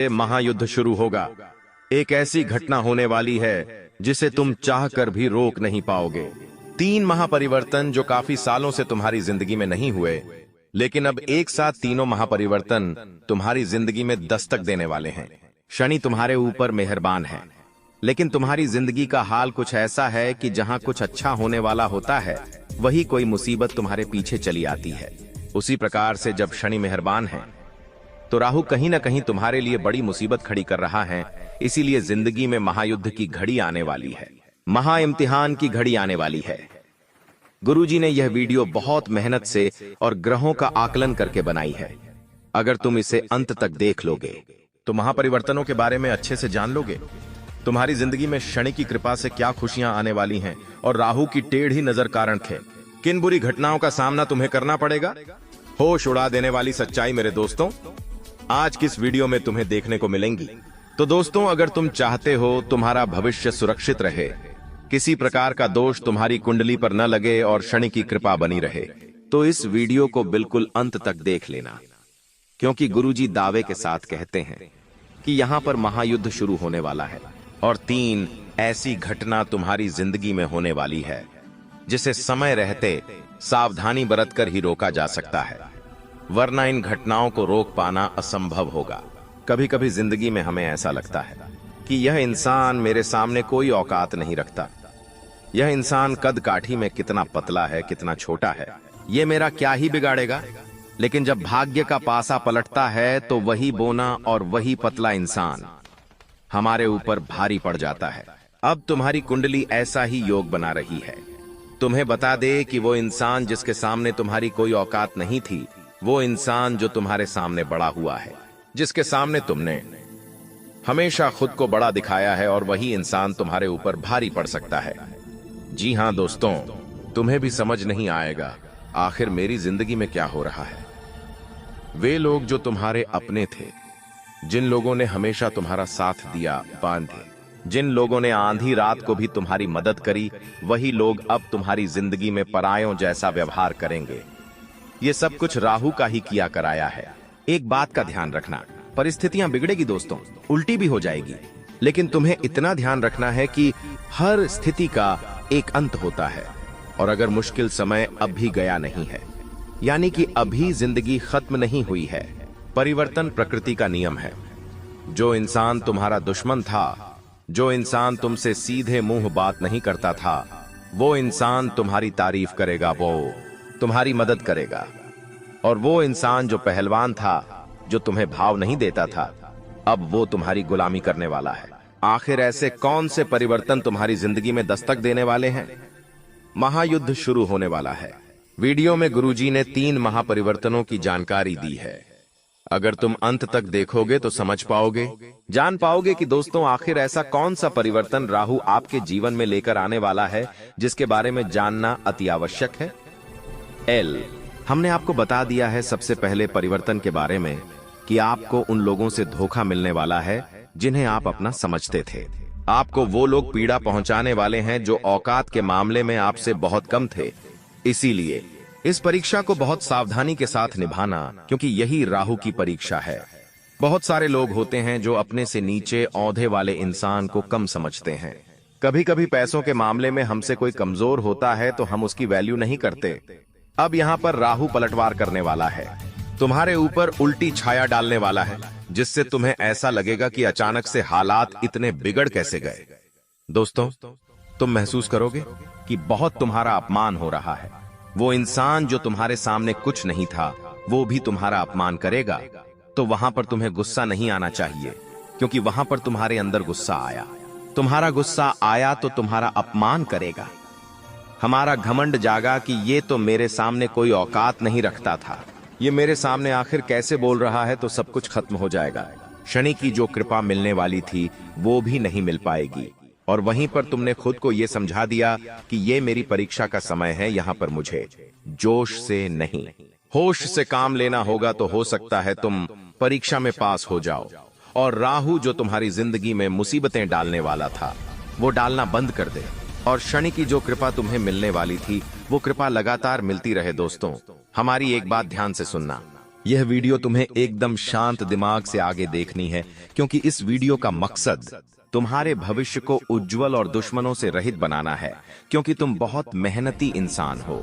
महायुद्ध शुरू होगा। एक ऐसी घटना होने वाली है जिसे तुम चाहकर भी रोक नहीं पाओगे। 3 महापरिवर्तन जो काफी सालों से तुम्हारी जिंदगी में नहीं हुए, लेकिन अब एक साथ तीनों महापरिवर्तन तुम्हारी जिंदगी में दस्तक देने वाले हैं। शनि तुम्हारे ऊपर मेहरबान है, लेकिन तुम्हारी जिंदगी का हाल कुछ ऐसा है कि जहां कुछ अच्छा होने वाला होता है, वही कोई मुसीबत तुम्हारे पीछे चली आती है। उसी प्रकार से जब शनि मेहरबान है, तो राहु कहीं ना कहीं तुम्हारे लिए बड़ी मुसीबत खड़ी कर रहा है। इसीलिए जिंदगी में महायुद्ध की घड़ी आने वाली है, महा इम्तिहान की घड़ी आने वाली है। गुरुजी ने यह वीडियो बहुत मेहनत से और ग्रहों का आकलन करके बनाई है। अगर तुम इसे अंत तक देख लोगे तो महापरिवर्तनों के बारे में अच्छे से जान लोगे। तुम्हारी जिंदगी में शनि की कृपा से क्या खुशियां आने वाली हैं और राहु की टेढ़ी नजर कारण किन बुरी घटनाओं का सामना तुम्हें करना पड़ेगा। होश उड़ा देने वाली सच्चाई मेरे दोस्तों आज किस वीडियो में तुम्हें देखने को मिलेंगी। तो दोस्तों, अगर तुम चाहते हो तुम्हारा भविष्य सुरक्षित रहे, किसी प्रकार का दोष तुम्हारी कुंडली पर न लगे और शनि की कृपा बनी रहे, तो इस वीडियो को बिल्कुल अंत तक देख लेना, क्योंकि गुरुजी दावे के साथ कहते हैं कि यहाँ पर महायुद्ध शुरू होने वाला है और 3 ऐसी घटना तुम्हारी जिंदगी में होने वाली है जिसे समय रहते सावधानी बरतकर ही रोका जा सकता है, वरना इन घटनाओं को रोक पाना असंभव होगा। कभी कभी जिंदगी में हमें ऐसा लगता है कि यह इंसान मेरे सामने कोई औकात नहीं रखता, यह इंसान कद काठी में कितना पतला है, कितना छोटा है, ये मेरा क्या ही बिगाड़ेगा। लेकिन जब भाग्य का पासा पलटता है तो वही बोना और वही पतला इंसान हमारे ऊपर भारी पड़ जाता है। अब तुम्हारी कुंडली ऐसा ही योग बना रही है। तुम्हें बता दे कि वो इंसान जिसके सामने तुम्हारी कोई औकात नहीं थी, वो इंसान जो तुम्हारे सामने बड़ा हुआ है, जिसके सामने तुमने हमेशा खुद को बड़ा दिखाया है, और वही इंसान तुम्हारे ऊपर भारी पड़ सकता है। जी हां दोस्तों, तुम्हें भी समझ नहीं आएगा आखिर मेरी जिंदगी में क्या हो रहा है। वे लोग जो तुम्हारे अपने थे, जिन लोगों ने हमेशा तुम्हारा साथ दिया, बांधे, जिन लोगों ने आंधी रात को भी तुम्हारी मदद करी, वही लोग अब तुम्हारी जिंदगी में परायों जैसा व्यवहार करेंगे। ये सब कुछ राहु का ही किया कराया है। एक बात का ध्यान रखना, परिस्थितियां बिगड़ेगी दोस्तों, उल्टी भी हो जाएगी, लेकिन तुम्हें इतना ध्यान रखना है कि हर स्थिति का एक अंत होता है। और अगर मुश्किल समय अब भी गया नहीं है, यानी कि अभी जिंदगी खत्म नहीं हुई है, परिवर्तन प्रकृति का नियम है। जो इंसान तुम्हारा दुश्मन था, जो इंसान तुमसे सीधे मुंह बात नहीं करता था, वो इंसान तुम्हारी तारीफ करेगा, वो तुम्हारी मदद करेगा। और वो इंसान जो पहलवान था, जो तुम्हें भाव नहीं देता था, अब वो तुम्हारी गुलामी करने वाला है। आखिर ऐसे कौन से परिवर्तन तुम्हारी जिंदगी में दस्तक देने वाले हैं? महायुद्ध शुरू होने वाला है। वीडियो में गुरुजी ने 3 महापरिवर्तनों की जानकारी दी है। अगर तुम अंत तक देखोगे तो समझ पाओगे, जान पाओगे कि दोस्तों आखिर ऐसा कौन सा परिवर्तन राहु आपके जीवन में लेकर आने वाला है, जिसके बारे में जानना अति आवश्यक है। हमने आपको बता दिया है सबसे पहले परिवर्तन के बारे में कि आपको उन लोगों से धोखा मिलने वाला है जिन्हें आप अपना समझते थे। आपको वो लोग पीड़ा पहुंचाने वाले हैं जो औकात के मामले में आपसे बहुत कम थे। इसीलिए इस परीक्षा को बहुत सावधानी के साथ निभाना, क्योंकि यही राहु की परीक्षा है। बहुत सारे लोग होते हैं जो अपने से नीचे औंधे वाले इंसान को कम समझते हैं। कभी कभी पैसों के मामले में हमसे कोई कमजोर होता है तो हम उसकी वैल्यू नहीं करते। अब यहाँ पर राहु पलटवार करने वाला है, तुम्हारे ऊपर उल्टी छाया डालने वाला है, जिससे तुम्हें ऐसा लगेगा कि अचानक से हालात इतने बिगड़ कैसे गए। दोस्तों, तुम महसूस करोगे कि बहुत तुम्हारा अपमान हो रहा है। वो इंसान जो तुम्हारे सामने कुछ नहीं था, वो भी तुम्हारा अपमान करेगा। तो वहां पर तुम्हें गुस्सा नहीं आना चाहिए, क्योंकि वहां पर तुम्हारे अंदर गुस्सा आया। तुम्हारा गुस्सा आया तो तुम्हारा अपमान करेगा। हमारा घमंड जागा कि ये तो मेरे सामने कोई औकात नहीं रखता था, ये मेरे सामने आखिर कैसे बोल रहा है, तो सब कुछ खत्म हो जाएगा। शनि की जो कृपा मिलने वाली थी वो भी नहीं मिल पाएगी। और वहीं पर तुमने खुद को ये समझा दिया कि ये मेरी परीक्षा का समय है, यहाँ पर मुझे जोश से नहीं होश से काम लेना होगा। तो हो सकता है तुम परीक्षा में पास हो जाओ और राहु जो तुम्हारी जिंदगी में मुसीबतें डालने वाला था, वो डालना बंद कर दे, और शनि की जो कृपा तुम्हें मिलने वाली थी, वो कृपा लगातार मिलती रहे। दोस्तों, हमारी एक बात ध्यान से सुनना, यह वीडियो तुम्हें एकदम शांत दिमाग से आगे देखनी है, क्योंकि इस वीडियो का मकसद तुम्हारे भविष्य को उज्जवल और दुश्मनों से रहित बनाना है। क्योंकि तुम बहुत मेहनती इंसान हो,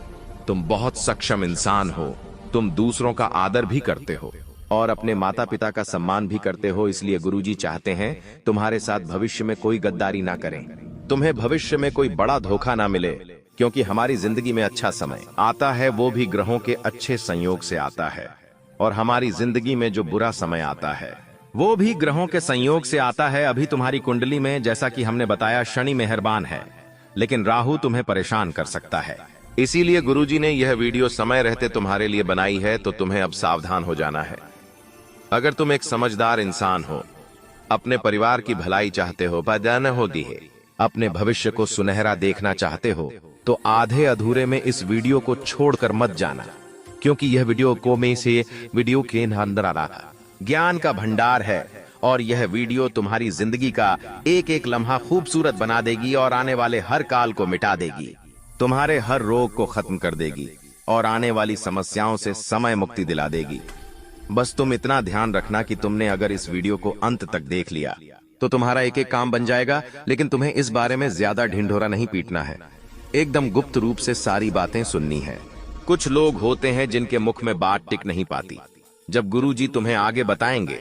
तुम बहुत सक्षम इंसान हो, तुम दूसरों का आदर भी करते हो और अपने माता पिता का सम्मान भी करते हो। इसलिए गुरुजी चाहते हैं तुम्हारे साथ भविष्य में कोई गद्दारी ना करें, तुम्हें भविष्य में कोई बड़ा धोखा ना मिले। क्योंकि हमारी जिंदगी में अच्छा समय आता है वो भी ग्रहों के अच्छे संयोग से आता है, और हमारी जिंदगी में जो बुरा समय आता है वो भी ग्रहों के संयोग से आता है। अभी तुम्हारी कुंडली में, जैसा कि हमने बताया, शनि मेहरबान है, लेकिन राहु तुम्हें परेशान कर सकता है। इसीलिए गुरुजी ने यह वीडियो समय रहते तुम्हारे लिए बनाई है, तो तुम्हें अब सावधान हो जाना है। अगर तुम एक समझदार इंसान हो, अपने परिवार की भलाई चाहते हो, बदन हो दी है, अपने भविष्य को सुनहरा देखना चाहते हो, तो आधे अधूरे में इस वीडियो को छोड़कर मत जाना। क्योंकि यह वीडियो के अंदर आ रहा ज्ञान का भंडार है, और यह वीडियो तुम्हारी जिंदगी का एक एक लम्हा खूबसूरत बना देगी और आने वाले हर काल को मिटा देगी, तुम्हारे हर रोग को खत्म कर देगी और आने वाली समस्याओं से समय मुक्ति दिला देगी। बस तुम इतना ध्यान रखना कि तुमने अगर इस वीडियो को अंत तक देख लिया तो तुम्हारा एक एक काम बन जाएगा। लेकिन तुम्हें इस बारे में ज्यादा ढिंढोरा नहीं पीटना है, एकदम गुप्त रूप से सारी बातें सुननी है। कुछ लोग होते हैं जिनके मुख में बात टिक नहीं पाती। जब गुरुजी तुम्हें आगे बताएंगे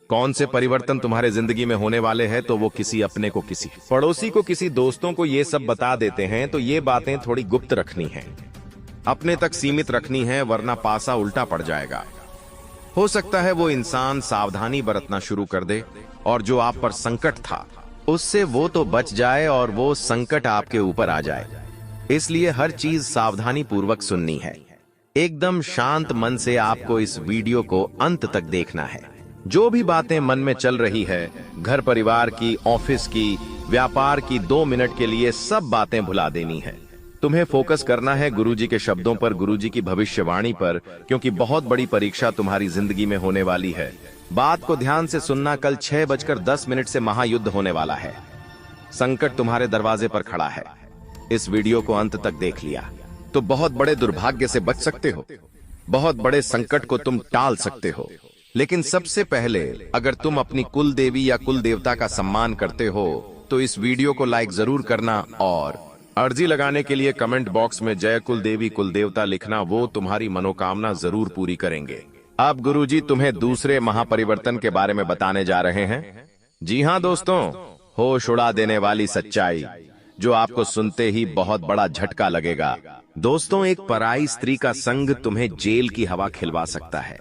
कौन से परिवर्तन तुम्हारे जिंदगी में होने वाले हैं, तो वो किसी अपने को, किसी पड़ोसी को, किसी दोस्तों को ये सब बता देते हैं। तो ये बातें थोड़ी गुप्त रखनी है, अपने तक सीमित रखनी है, वरना पासा उल्टा पड़ जाएगा। हो सकता है वो इंसान सावधानी बरतना शुरू कर दे और जो आप पर संकट था उससे वो तो बच जाए और वो संकट आपके ऊपर आ जाए। इसलिए हर चीज सावधानी पूर्वक सुननी है। एकदम शांत मन से आपको इस वीडियो को अंत तक देखना है। जो भी बातें मन में चल रही है, घर परिवार की, ऑफिस की, व्यापार की, 2 मिनट के लिए सब बातें भुला देनी है। तुम्हें फोकस करना है गुरुजी के शब्दों पर, गुरुजी की भविष्यवाणी पर, क्योंकि बहुत बड़ी परीक्षा तुम्हारी जिंदगी में होने वाली है। बात को ध्यान से सुनना। कल 6:10 से महायुद्ध होने वाला है। संकट तुम्हारे दरवाजे पर खड़ा है। इस वीडियो को अंत तक देख लिया तो बहुत बड़े दुर्भाग्य से बच सकते हो, बहुत बड़े संकट को तुम टाल सकते हो। लेकिन सबसे पहले, अगर तुम अपनी कुल देवी या कुल देवता का सम्मान करते हो तो इस वीडियो को लाइक जरूर करना और अर्जी लगाने के लिए कमेंट बॉक्स में जय कुल देवी कुल देवता लिखना। वो तुम्हारी मनोकामना जरूर पूरी करेंगे। अब गुरुजी तुम्हें दूसरे महापरिवर्तन के बारे में बताने जा रहे हैं। जी हाँ दोस्तों, होश उड़ा देने वाली सच्चाई जो आपको सुनते ही बहुत बड़ा झटका लगेगा। दोस्तों, एक पराई स्त्री का संग तुम्हें जेल की हवा खिलवा सकता है।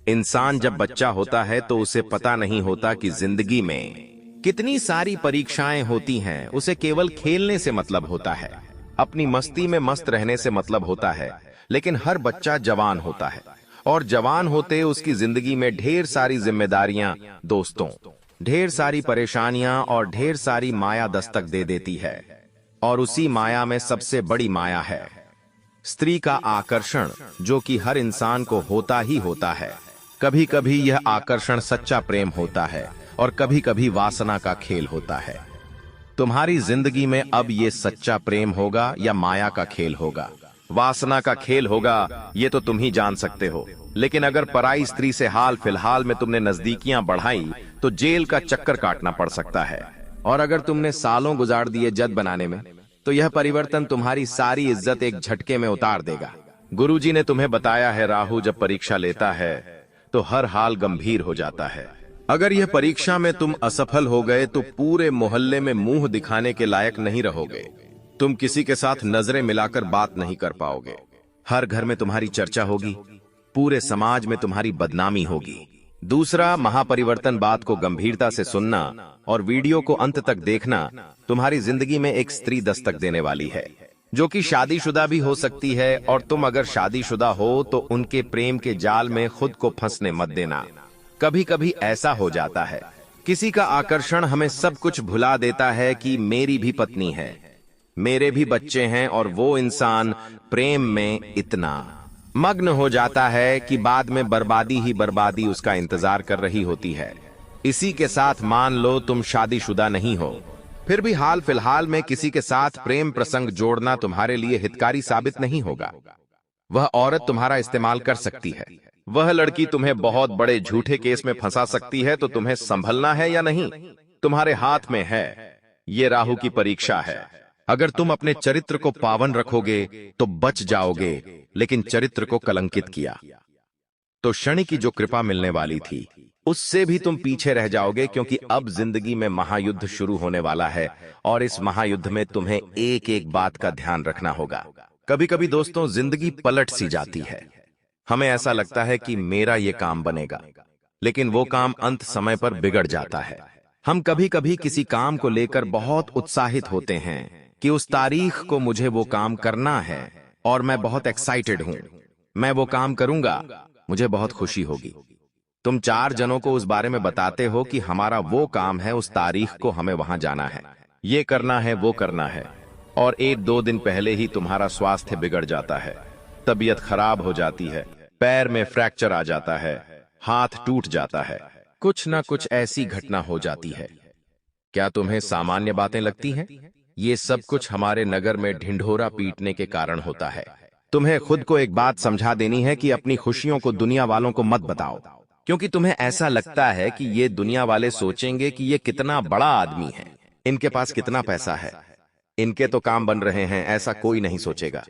इंसान जब बच्चा होता है तो उसे पता नहीं होता कि जिंदगी में कितनी सारी परीक्षाएं होती हैं। उसे केवल खेलने से मतलब होता है, अपनी मस्ती में मस्त रहने से मतलब होता है। लेकिन हर बच्चा जवान होता है और जवान होते उसकी जिंदगी में ढेर सारी जिम्मेदारियां, दोस्तों, ढेर सारी परेशानियां और ढेर सारी माया दस्तक दे देती है। और उसी माया में सबसे बड़ी माया है स्त्री का आकर्षण, जो कि हर इंसान को होता ही होता है। कभी कभी यह आकर्षण सच्चा प्रेम होता है और कभी कभी वासना का खेल होता है। तुम्हारी जिंदगी में अब ये सच्चा प्रेम होगा या माया का खेल होगा, वासना का खेल होगा, ये तो तुम ही जान सकते हो। लेकिन अगर पराई स्त्री से हाल फिलहाल में तुमने नजदीकियां बढ़ाई तो जेल का चक्कर काटना पड़ सकता है। और अगर तुमने सालों गुजार दिए जद बनाने में, तो यह परिवर्तन तुम्हारी सारी इज्जत एक झटके में उतार देगा। गुरुजी ने तुम्हें बताया है, राहु जब परीक्षा लेता है तो हर हाल गंभीर हो जाता है। अगर यह परीक्षा में तुम असफल हो गए तो पूरे मोहल्ले में मुंह दिखाने के लायक नहीं रहोगे। तुम किसी के साथ नजरें मिलाकर बात नहीं कर पाओगे। हर घर में तुम्हारी चर्चा होगी, पूरे समाज में तुम्हारी बदनामी होगी। दूसरा महापरिवर्तन, बात को गंभीरता से सुनना और वीडियो को अंत तक देखना। तुम्हारी जिंदगी में एक स्त्री दस्तक देने वाली है जो कि शादीशुदा भी हो सकती है, और तुम अगर शादीशुदा हो तो उनके प्रेम के जाल में खुद को फंसने मत देना। कभी कभी ऐसा हो जाता है, किसी का आकर्षण हमें सब कुछ भुला देता है कि मेरी भी पत्नी है, मेरे भी बच्चे हैं, और वो इंसान प्रेम में इतना मग्न हो जाता है कि बाद में बर्बादी ही बर्बादी उसका इंतजार कर रही होती है। इसी के साथ मान लो तुम शादीशुदा नहीं हो, फिर भी हाल फिलहाल में किसी के साथ प्रेम प्रसंग जोड़ना तुम्हारे लिए हितकारी साबित नहीं होगा। वह औरत तुम्हारा इस्तेमाल कर सकती है, वह लड़की तुम्हें बहुत बड़े झूठे केस में फंसा सकती है, तो तुम्हें संभलना है या नहीं, तुम्हारे हाथ में है। ये राहु की परीक्षा है। अगर तुम अपने चरित्र को पावन रखोगे तो बच जाओगे, लेकिन चरित्र को कलंकित किया तो शनि की जो कृपा मिलने वाली थी उससे भी तुम पीछे रह जाओगे, क्योंकि अब जिंदगी में महायुद्ध शुरू होने वाला है और इस महायुद्ध में तुम्हें एक एक बात का ध्यान रखना होगा। कभी कभी दोस्तों जिंदगी पलट सी जाती है। हमें ऐसा लगता है कि मेरा ये काम बनेगा, लेकिन वो काम अंत समय पर बिगड़ जाता है। हम कभी कभी किसी काम को लेकर बहुत उत्साहित होते हैं कि उस तारीख को मुझे वो काम करना है और मैं बहुत एक्साइटेड हूं, मैं वो काम करूंगा, मुझे बहुत खुशी होगी। तुम 4 जनों को उस बारे में बताते हो कि हमारा वो काम है, उस तारीख को हमें वहां जाना है, ये करना है, वो करना है, और 1-2 दिन पहले ही तुम्हारा स्वास्थ्य बिगड़ जाता है, तबीयत खराब हो जाती है, पैर में फ्रैक्चर आ जाता है, हाथ टूट जाता है, कुछ ना कुछ ऐसी घटना हो जाती है। क्या तुम्हें सामान्य बातें लगती हैं? ये सब कुछ हमारे नगर में ढिंढोरा पीटने के कारण होता है। तुम्हें खुद को एक बात समझा देनी है कि अपनी खुशियों को दुनिया वालों को मत बताओ, क्योंकि तुम्हें ऐसा लगता है कि ये दुनिया वाले सोचेंगे कि ये कितना बड़ा आदमी है, इनके पास कितना पैसा है, इनके तो काम बन रहे हैं। ऐसा कोई नहीं सोचेगा,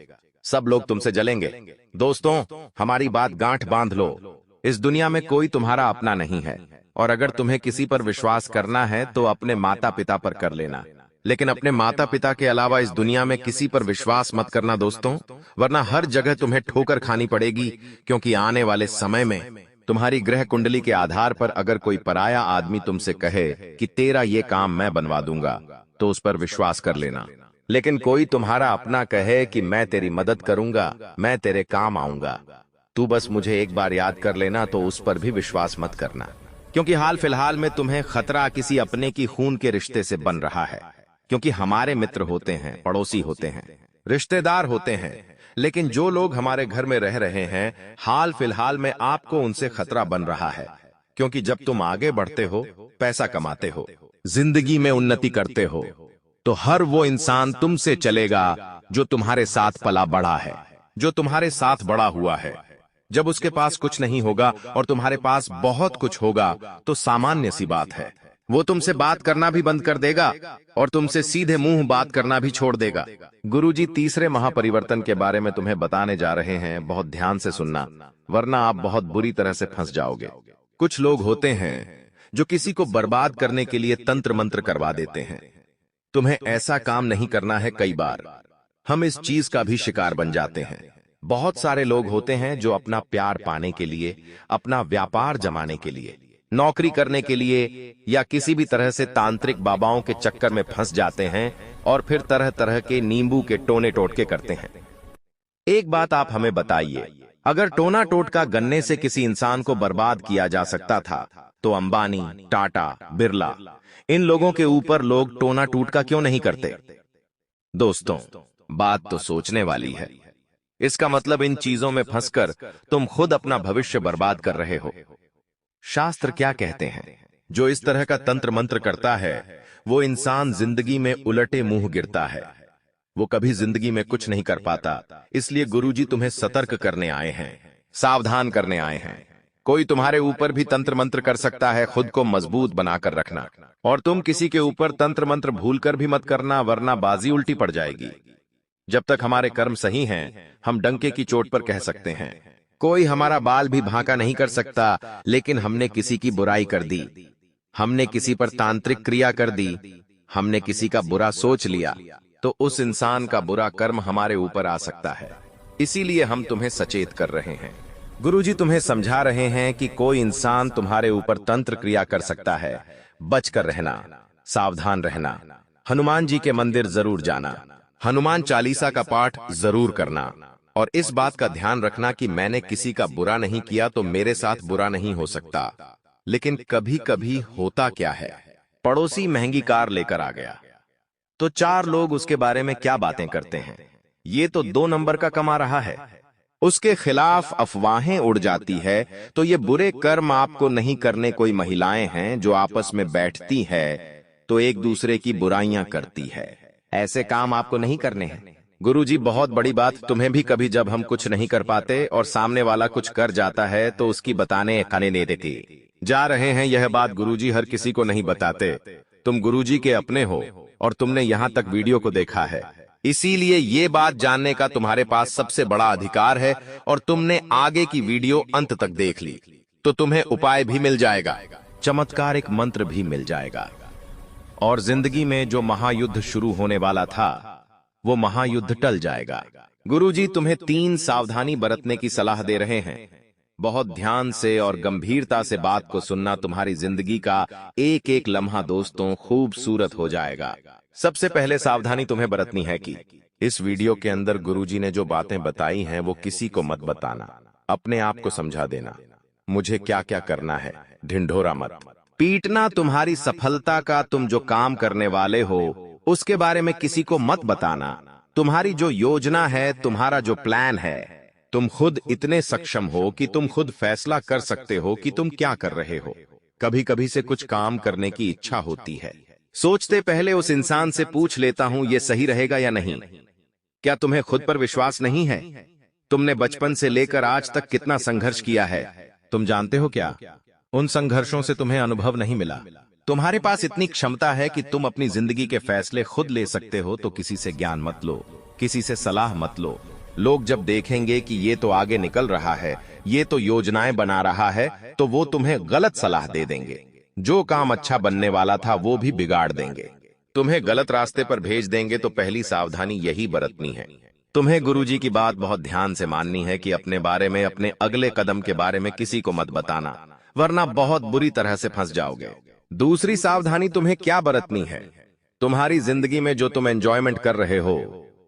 सब लोग तुमसे जलेंगे। दोस्तों, हमारी बात गांठ बांध लो, इस दुनिया में कोई तुम्हारा अपना नहीं है, और अगर तुम्हें किसी पर विश्वास करना है तो अपने माता पिता पर कर लेना, लेकिन अपने माता पिता के अलावा इस दुनिया में किसी पर विश्वास मत करना दोस्तों, वरना हर जगह तुम्हें ठोकर खानी पड़ेगी। क्योंकि आने वाले समय में तुम्हारी ग्रह कुंडली के आधार पर अगर कोई पराया आदमी तुमसे कहे कि तेरा ये काम मैं बनवा दूंगा, तो उस पर विश्वास कर लेना। लेकिन कोई तुम्हारा अपना कहे कि मैं तेरी मदद करूंगा, मैं तेरे काम आऊंगा, तू बस मुझे एक बार याद कर लेना, तो उस पर भी विश्वास मत करना। क्योंकि हाल फिलहाल में तुम्हें खतरा किसी अपने की खून के रिश्ते से बन रहा है। क्योंकि हमारे मित्र होते हैं, पड़ोसी होते हैं, रिश्तेदार होते हैं, लेकिन जो लोग हमारे घर में रह रहे हैं, हाल फिलहाल में आपको उनसे खतरा बन रहा है। क्योंकि जब तुम आगे बढ़ते हो, पैसा कमाते हो, जिंदगी में उन्नति करते हो, तो हर वो इंसान तुमसे चलेगा जो तुम्हारे साथ पला बड़ा है, जो तुम्हारे साथ बड़ा हुआ है। जब उसके पास कुछ नहीं होगा और तुम्हारे पास बहुत कुछ होगा, तो सामान्य सी बात है, वो तुमसे बात करना भी बंद कर देगा और तुमसे सीधे मुंह बात करना भी छोड़ देगा। गुरुजी तीसरे महापरिवर्तन के बारे में तुम्हें बताने जा रहे हैं, बहुत ध्यान से सुनना, वरना आप बहुत बुरी तरह से फंस जाओगे। कुछ लोग होते हैं जो किसी को बर्बाद करने के लिए तंत्र मंत्र करवा देते हैं। तुम्हें ऐसा काम नहीं करना है। कई बार हम इस चीज का भी शिकार बन जाते हैं। बहुत सारे लोग होते हैं जो अपना प्यार पाने के लिए, अपना व्यापार जमाने के लिए, नौकरी करने के लिए या किसी भी तरह से तांत्रिक बाबाओं के चक्कर में फंस जाते हैं और फिर तरह तरह के नींबू के टोने टोटके करते हैं। एक बात आप हमें बताइए, अगर टोना टोटका गन्ने से किसी इंसान को बर्बाद किया जा सकता था, तो अंबानी, टाटा, बिरला, इन लोगों के ऊपर लोग टोना टोटका क्यों नहीं करते? दोस्तों, बात तो सोचने वाली है। इसका मतलब इन चीजों में फंसकर तुम खुद अपना भविष्य बर्बाद कर रहे हो। शास्त्र क्या कहते हैं? जो इस तरह का तंत्र मंत्र करता है, वो इंसान जिंदगी में उलटे मुंह गिरता है, वो कभी जिंदगी में कुछ नहीं कर पाता। इसलिए गुरुजी तुम्हें सतर्क करने आए हैं, सावधान करने आए हैं। कोई तुम्हारे ऊपर भी तंत्र मंत्र कर सकता है, खुद को मजबूत बनाकर रखना। और तुम किसी के ऊपर तंत्र मंत्र भूलकर भी मत करना, वरना बाजी उल्टी पड़ जाएगी। जब तक हमारे कर्म सही हैं, हम डंके की चोट पर कह सकते हैं। कोई हमारा बाल भी भांका नहीं कर सकता, लेकिन हमने किसी की बुराई कर दी, हमने किसी पर तांत्रिक क्रिया कर दी, हमने किसी का बुरा सोच लिया, तो उस इंसान का बुरा कर्म हमारे ऊपर आ सकता है। इसीलिए हम तुम्हें सचेत कर रहे हैं। गुरुजी तुम्हें समझा रहे हैं कि कोई इंसान तुम्हारे ऊपर तंत्र क्रिया कर सकता है। बचकर रहना, सावधान रहना। हनुमान जी के मंदिर जरूर जाना, हनुमान चालीसा का पाठ जरूर करना, और इस बात का ध्यान रखना कि मैंने किसी का बुरा नहीं किया तो मेरे साथ बुरा नहीं हो सकता। लेकिन कभी कभी होता क्या है, पड़ोसी महंगी कार लेकर आ गया, तो 4 लोग उसके बारे में क्या बातें करते हैं, ये तो 2 नंबर का कमा रहा है। उसके खिलाफ अफवाहें उड़ जाती है, तो ये बुरे कर्म आपको नहीं करने। कोई महिलाएं हैं जो आपस में बैठती है तो एक दूसरे की बुराइयां करती है। ऐसे काम आपको नहीं करने हैं। गुरुजी, बहुत बड़ी बात। तुम्हें भी कभी जब हम कुछ नहीं कर पाते और सामने वाला कुछ कर जाता है तो उसकी बताने खाने नहीं देती। जा रहे हैं यह बात गुरुजी हर किसी को नहीं बताते। तुम गुरुजी के अपने हो और तुमने यहाँ तक वीडियो को देखा है, इसीलिए ये बात जानने का तुम्हारे पास सबसे बड़ा अधिकार है। और तुमने आगे की वीडियो अंत तक देख ली तो तुम्हें उपाय भी मिल जाएगा, चमत्कार एक मंत्र भी मिल जाएगा। और जिंदगी में जो महायुद्ध शुरू होने वाला था वो महायुद्ध टल जाएगा। गुरुजी तुम्हें 3 सावधानी बरतने की सलाह दे रहे हैं। बहुत ध्यान से और गंभीरता से बात को सुनना। तुम्हारी जिंदगी का एक एक लम्हा दोस्तों खूबसूरत हो जाएगा। सबसे पहले सावधानी तुम्हें बरतनी है कि इस वीडियो के अंदर गुरुजी ने जो बातें बताई हैं वो किसी को मत बताना। अपने आप को समझा देना मुझे क्या क्या करना है। ढिंढोरा मत पीटना। तुम्हारी सफलता का तुम जो काम करने वाले हो उसके बारे में किसी को मत बताना। तुम्हारी जो योजना है, तुम्हारा जो प्लान है, तुम खुद इतने सक्षम हो कि तुम खुद फैसला कर सकते हो कि तुम क्या कर रहे हो। कभी कभी से कुछ काम करने की इच्छा होती है, सोचते पहले उस इंसान से पूछ लेता हूं ये सही रहेगा या नहीं। क्या तुम्हें खुद पर विश्वास नहीं है? तुमने बचपन से लेकर आज तक कितना संघर्ष किया है, तुम जानते हो क्या? उन संघर्षों से तुम्हें अनुभव नहीं मिला। तुम्हारे पास इतनी क्षमता है कि तुम अपनी जिंदगी के फैसले खुद ले सकते हो, तो किसी से ज्ञान मत लो, किसी से सलाह मत लो। लोग जब देखेंगे कि ये तो आगे निकल रहा है, ये तो योजनाएं बना रहा है, तो वो तुम्हें गलत सलाह दे देंगे। जो काम अच्छा बनने वाला था वो भी बिगाड़ देंगे, तुम्हें गलत रास्ते पर भेज देंगे। तो पहली सावधानी यही बरतनी है। तुम्हें गुरुजी की बात बहुत ध्यान से माननी है कि अपने बारे में, अपने अगले कदम के बारे में किसी को मत बताना, वरना बहुत बुरी तरह से फंस जाओगे। दूसरी सावधानी तुम्हें क्या बरतनी है? तुम्हारी जिंदगी में जो तुम एंजॉयमेंट कर रहे हो,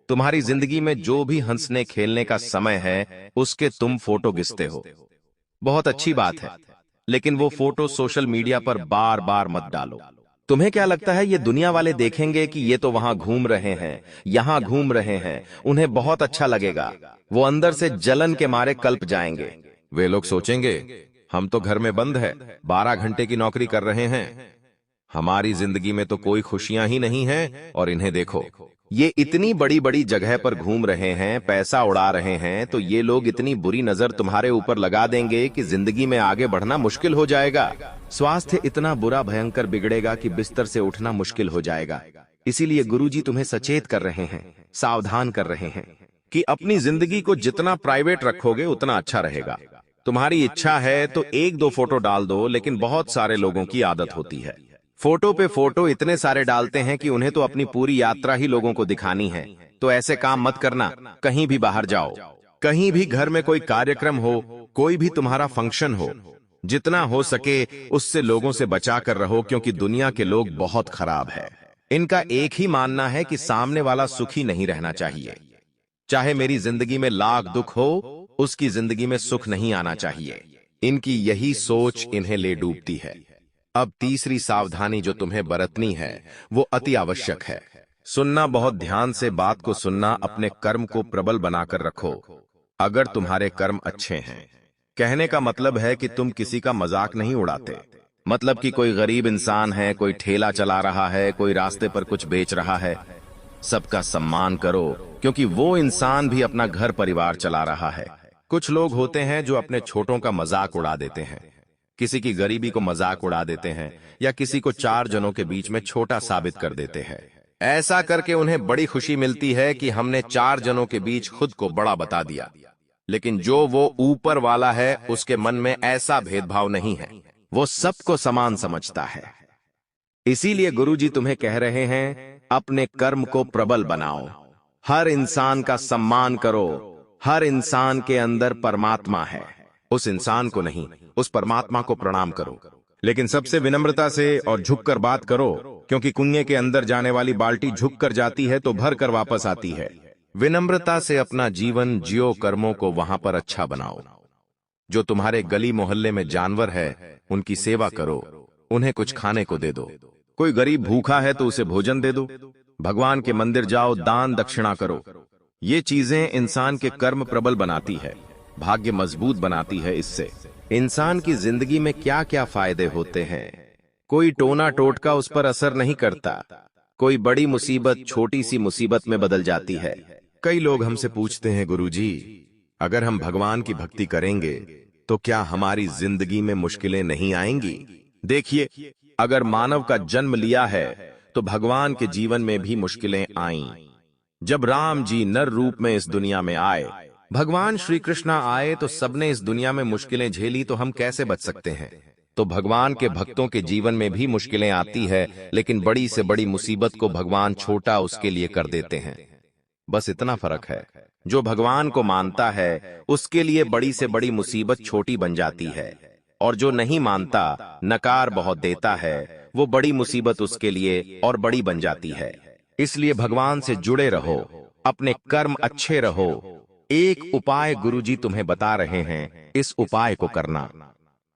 तुम्हारी जिंदगी में जो भी हंसने खेलने का समय है, उसके तुम फोटो खींचते हो। बहुत अच्छी बात है, लेकिन वो फोटो सोशल मीडिया पर बार बार मत डालो। तुम्हें क्या लगता है ये दुनिया वाले देखेंगे कि ये तो वहां घूम रहे हैं, यहां घूम रहे हैं, उन्हें बहुत अच्छा लगेगा। वो अंदर से जलन के मारे कल्प जाएंगे। वे लोग सोचेंगे हम तो घर में बंद है, 12 घंटे की नौकरी कर रहे हैं, हमारी जिंदगी में तो कोई खुशियां ही नहीं है। और इन्हें देखो, ये इतनी बड़ी बड़ी जगह पर घूम रहे हैं, पैसा उड़ा रहे हैं, तो ये लोग इतनी बुरी नजर तुम्हारे ऊपर लगा देंगे कि जिंदगी में आगे बढ़ना मुश्किल हो जाएगा। स्वास्थ्य इतना बुरा भयंकर बिगड़ेगा कि बिस्तर से उठना मुश्किल हो जाएगा। इसीलिए गुरुजी तुम्हें सचेत कर रहे हैं, सावधान कर रहे हैं कि अपनी जिंदगी को जितना प्राइवेट रखोगे उतना अच्छा रहेगा। तुम्हारी इच्छा है तो 1-2 फोटो डाल दो, लेकिन बहुत सारे लोगों की आदत होती है, फोटो पे फोटो इतने सारे डालते हैं कि उन्हें तो अपनी पूरी यात्रा ही लोगों को दिखानी है। तो ऐसे काम मत करना। कहीं भी बाहर जाओ, कहीं भी घर में कोई कार्यक्रम हो, कोई भी तुम्हारा फंक्शन हो, जितना हो सके उससे लोगों से बचा कर रहो, क्योंकि दुनिया के लोग बहुत खराब है। इनका एक ही मानना है कि सामने वाला सुखी नहीं रहना चाहिए। चाहे मेरी जिंदगी में लाख दुख हो, उसकी जिंदगी में सुख नहीं आना चाहिए। इनकी यही सोच इन्हें ले डूबती है। अब तीसरी सावधानी जो तुम्हें बरतनी है वो अति आवश्यक है। सुनना बहुत ध्यान से, बात को सुनना। अपने कर्म को प्रबल बनाकर रखो। अगर तुम्हारे कर्म अच्छे हैं, कहने का मतलब है कि तुम किसी का मजाक नहीं उड़ाते। मतलब कि कोई गरीब इंसान है, कोई ठेला चला रहा है, कोई रास्ते पर कुछ बेच रहा है, सबका सम्मान करो, क्योंकि वो इंसान भी अपना घर परिवार चला रहा है। कुछ लोग होते हैं जो अपने छोटों का मजाक उड़ा देते हैं, किसी की गरीबी को मजाक उड़ा देते हैं, या किसी को 4 जनों के बीच में छोटा साबित कर देते हैं। ऐसा करके उन्हें बड़ी खुशी मिलती है कि हमने 4 जनों के बीच खुद को बड़ा बता दिया। लेकिन जो वो ऊपर वाला है, उसके मन में ऐसा भेदभाव नहीं है, वो सबको समान समझता है। इसीलिए गुरुजी तुम्हें कह रहे हैं, अपने कर्म को प्रबल बनाओ, हर इंसान का सम्मान करो। हर इंसान के अंदर परमात्मा है, उस इंसान को नहीं, उस परमात्मा को प्रणाम करो, लेकिन सबसे विनम्रता से और झुककर बात करो, क्योंकि कुएं के अंदर जाने वाली बाल्टी झुक कर जाती है तो भर कर वापस आती है। विनम्रता से अपना जीवन जियो, कर्मों को वहां पर अच्छा बनाओ। जो तुम्हारे गली मोहल्ले में जानवर है, उनकी सेवा करो, उन्हें कुछ खाने को दे दो। कोई गरीब भूखा है तो उसे भोजन दे दो। भगवान के मंदिर जाओ, दान दक्षिणा करो। ये चीजें इंसान के कर्म प्रबल बनाती है, भाग्य मजबूत बनाती है। इससे इंसान की जिंदगी में क्या क्या फायदे होते हैं, कोई टोना टोटका उस पर असर नहीं करता। कोई बड़ी मुसीबत छोटी सी मुसीबत में बदल जाती है। कई लोग हमसे पूछते हैं, गुरुजी, अगर हम भगवान की भक्ति करेंगे तो क्या हमारी जिंदगी में मुश्किलें नहीं आएंगी? देखिए, अगर मानव का जन्म लिया है तो भगवान के जीवन में भी मुश्किलें आईं। जब राम जी नर रूप में इस दुनिया में आए, भगवान श्री कृष्ण आए तो सबने इस दुनिया में मुश्किलें झेली, तो हम कैसे बच सकते हैं? तो भगवान के भक्तों के जीवन में भी मुश्किलें आती है, लेकिन बड़ी से बड़ी मुसीबत को भगवान छोटा उसके लिए कर देते हैं। बस इतना फर्क है। जो भगवान को मानता है उसके लिए बड़ी से बड़ी मुसीबत छोटी बन जाती है, और जो नहीं मानता, नकार बहुत देता है, वो बड़ी मुसीबत उसके लिए और बड़ी बन जाती है। इसलिए भगवान से जुड़े रहो, अपने कर्म अच्छे रहो। एक उपाय गुरुजी तुम्हें बता रहे हैं, इस उपाय को करना,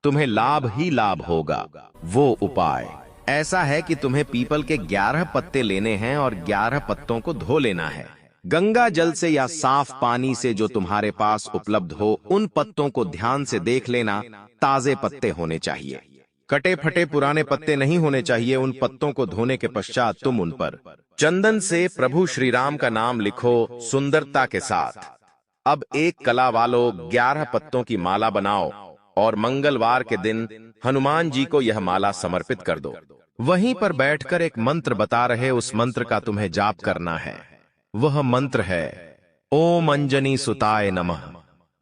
तुम्हें लाभ ही लाभ होगा। वो उपाय ऐसा है कि तुम्हें पीपल के 11 पत्ते लेने हैं और 11 पत्तों को धो लेना है। गंगा जल से या साफ पानी से जो तुम्हारे पास उपलब्ध हो, उन पत्तों को ध्यान से देख लेना। ताजे पत्ते होने चाहिए, कटे फटे पुराने पत्ते नहीं होने चाहिए। उन पत्तों को धोने के पश्चात तुम उन पर चंदन से प्रभु श्री राम का नाम लिखो सुंदरता के साथ। अब एक कला वालों 11 पत्तों की माला बनाओ और मंगलवार के दिन हनुमान जी को यह माला समर्पित कर दो। वहीं पर बैठकर एक मंत्र बता रहे, उस मंत्र का तुम्हें जाप करना है। वह मंत्र है ओम अंजनी सुताय नमः,